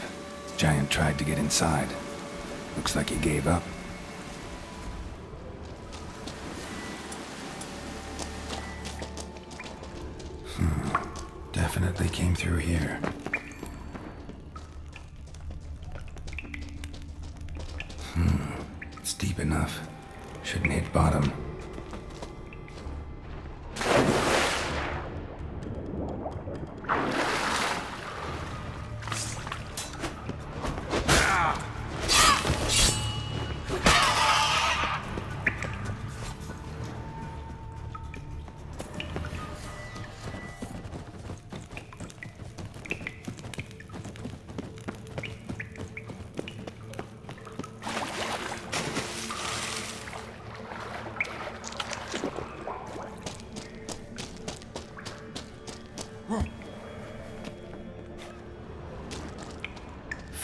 Giant tried to get inside. Looks like he gave up. Definitely came through here. It's deep enough. Shouldn't hit bottom.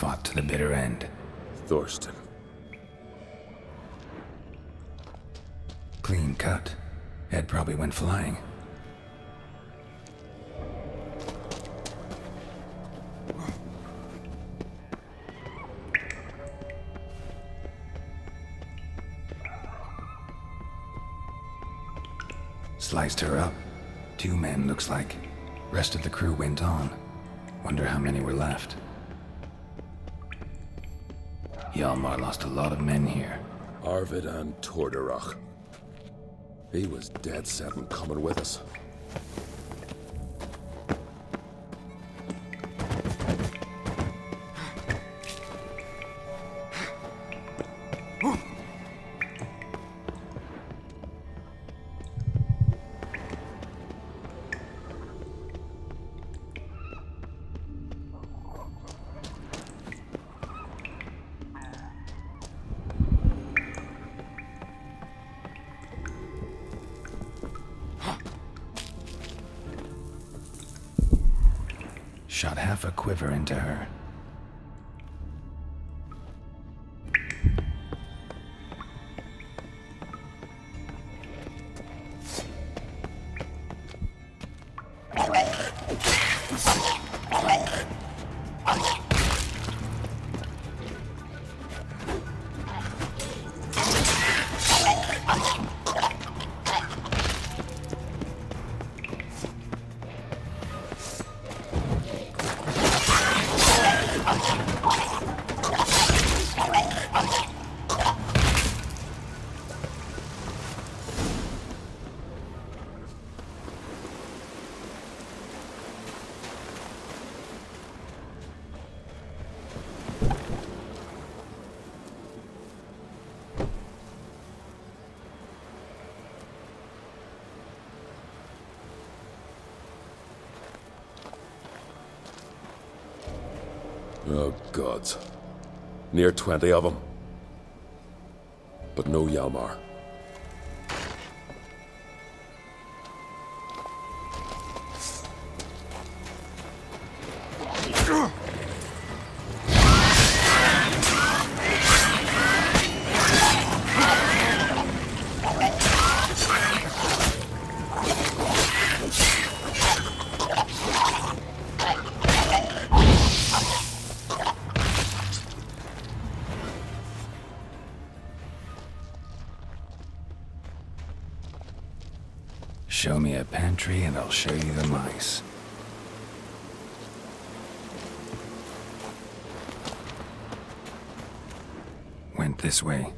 fought to the bitter end. Thorsten. Clean cut. Head probably went flying. Sliced her up. 2 men, looks like. Rest of the crew went on. Wonder how many were left. Hjalmar lost a lot of men here. Arvid and Torderach. He was dead set on coming with us. Shot half a quiver into her. Oh, gods. Near 20 of them. But no Hjalmar. Show me a pantry and I'll show you the mice. Went this way.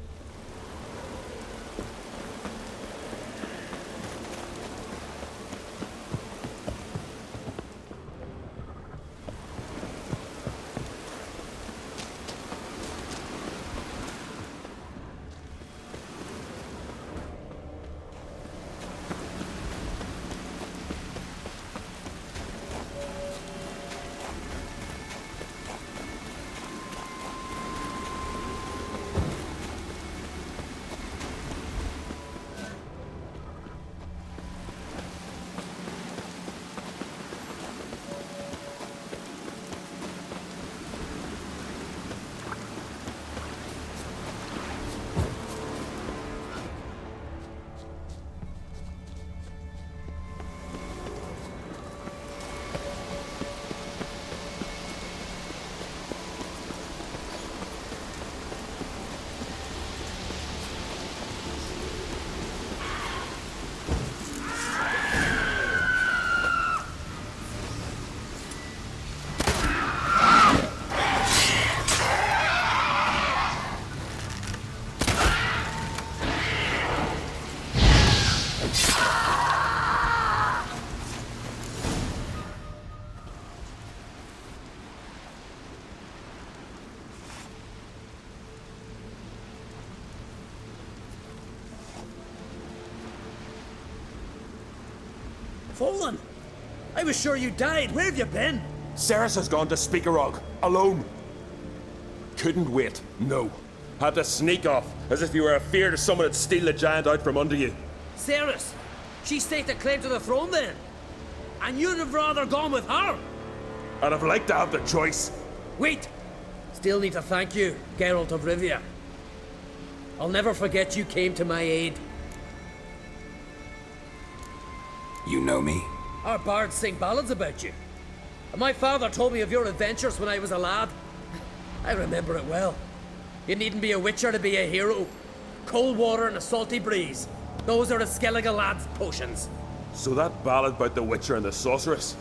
Fallen! I was sure you died. Where have you been? Ceres has gone to Speakerog, alone. Couldn't wait, no. Had to sneak off, as if you were afeard of someone would steal the giant out from under you. Ceres! She staked a claim to the throne then. And you'd have rather gone with her. I'd have liked to have the choice. Wait! still need to thank you, Geralt of Rivia. I'll never forget you came to my aid. You know me? Our bards sing ballads about you. And my father told me of your adventures when I was a lad. I remember it well. You needn't be a witcher to be a hero. Cold water and a salty breeze. Those are a Skellige lad's potions. So that ballad about the Witcher and the Sorceress,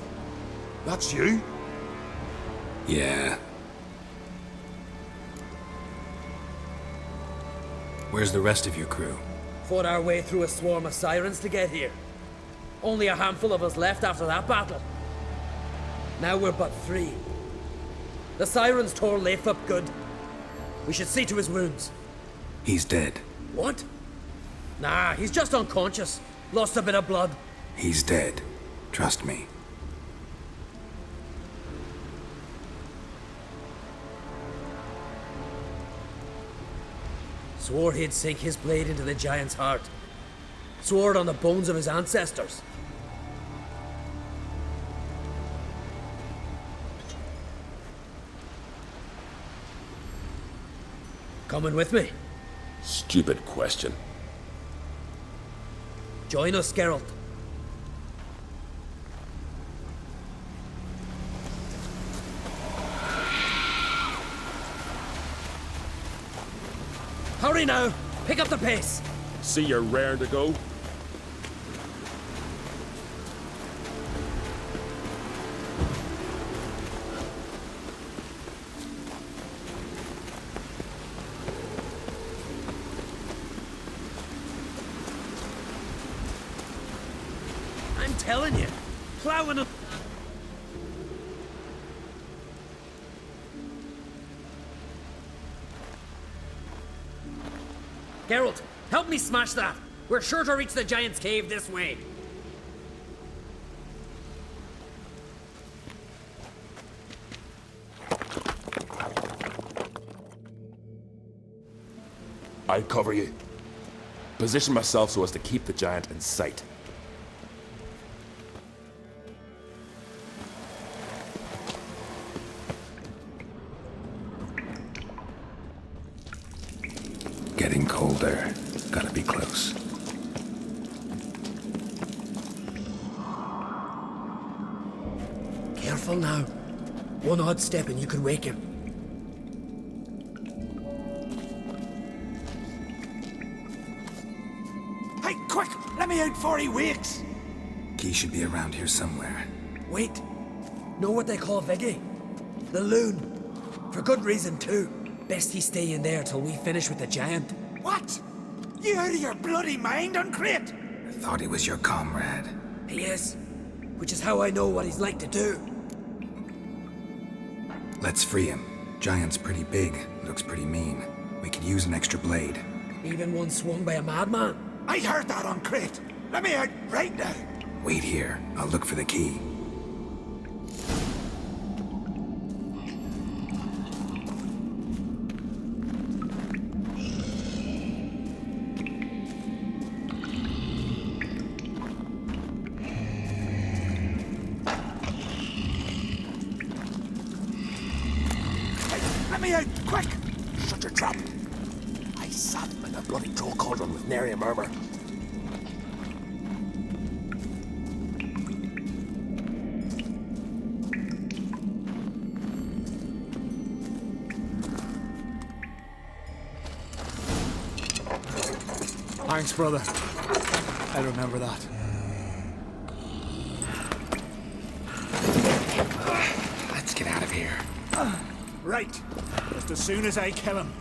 that's you? Yeah. Where's the rest of your crew? Fought our way through a swarm of sirens to get here. Only a handful of us left after that battle. Now we're but 3. The sirens tore Leif up good. We should see to his wounds. He's dead. What? Nah, he's just unconscious. Lost a bit of blood. He's dead. Trust me. Swore he'd sink his blade into the giant's heart. Swore it on the bones of his ancestors. Coming with me? Stupid question. Join us, Geralt. Hurry now! Pick up the pace! See you're raring to go? I'm telling you, plowing up. Geralt, help me smash that! We're sure to reach the giant's cave this way. I'll cover you. Position myself so as to keep the giant in sight. Getting colder. Gotta be close. Careful now. One odd step and you could wake him. Hey, quick! Let me out before he wakes! Key should be around here somewhere. Wait. Know what they call Viggy? The loon. For good reason, too. Best he stay in there till we finish with the giant. What? You out of your bloody mind, Uncrate? I thought he was your comrade. He is. Which is how I know what he's like to do. Let's free him. Giant's pretty big. Looks pretty mean. We could use an extra blade. Even one swung by a madman. I heard that, Uncrate. Let me out right now. Wait here. I'll look for the key. Let me out, quick! Shut your trap. I sat in a bloody troll cauldron with nary a murmur. Thanks, brother. I remember that. Let's get out of here. Right. Just as soon as I kill him.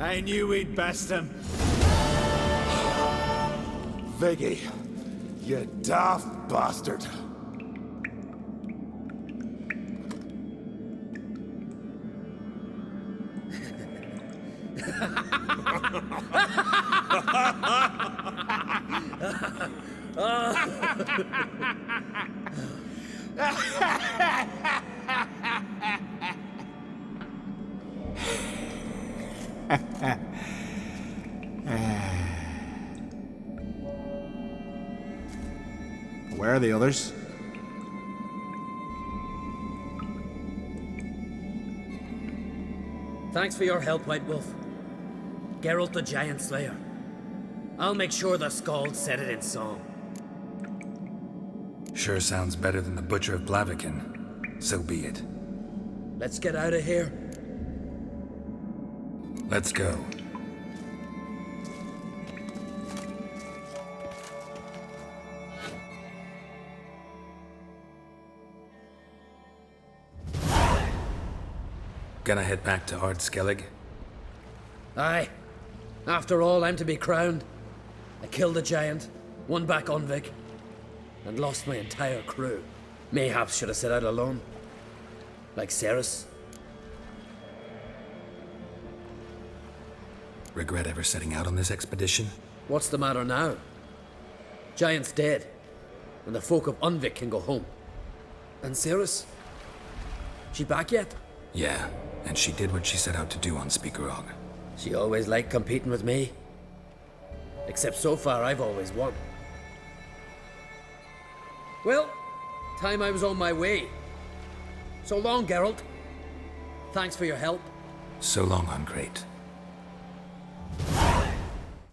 I knew we'd best him. Viggy, you daft bastard. Where are the others? Thanks for your help, White Wolf. Geralt the Giant Slayer. I'll make sure the Scald said it in song. Sure sounds better than the Butcher of Blaviken. So be it. Let's get out of here. Let's go. Gonna head back to Ard Skellig? Aye. After all, I'm to be crowned. I killed a giant, won back Unvik, and lost my entire crew. Mayhaps should have set out alone. Like Cerys. Regret ever setting out on this expedition? What's the matter now? Giant's dead, and the folk of Unvik can go home. And Cerys? She back yet? Yeah, and she did what she set out to do on Speakerog. She always liked competing with me. Except so far, I've always won. Well, time I was on my way. So long, Geralt. Thanks for your help. So long, Ungreat.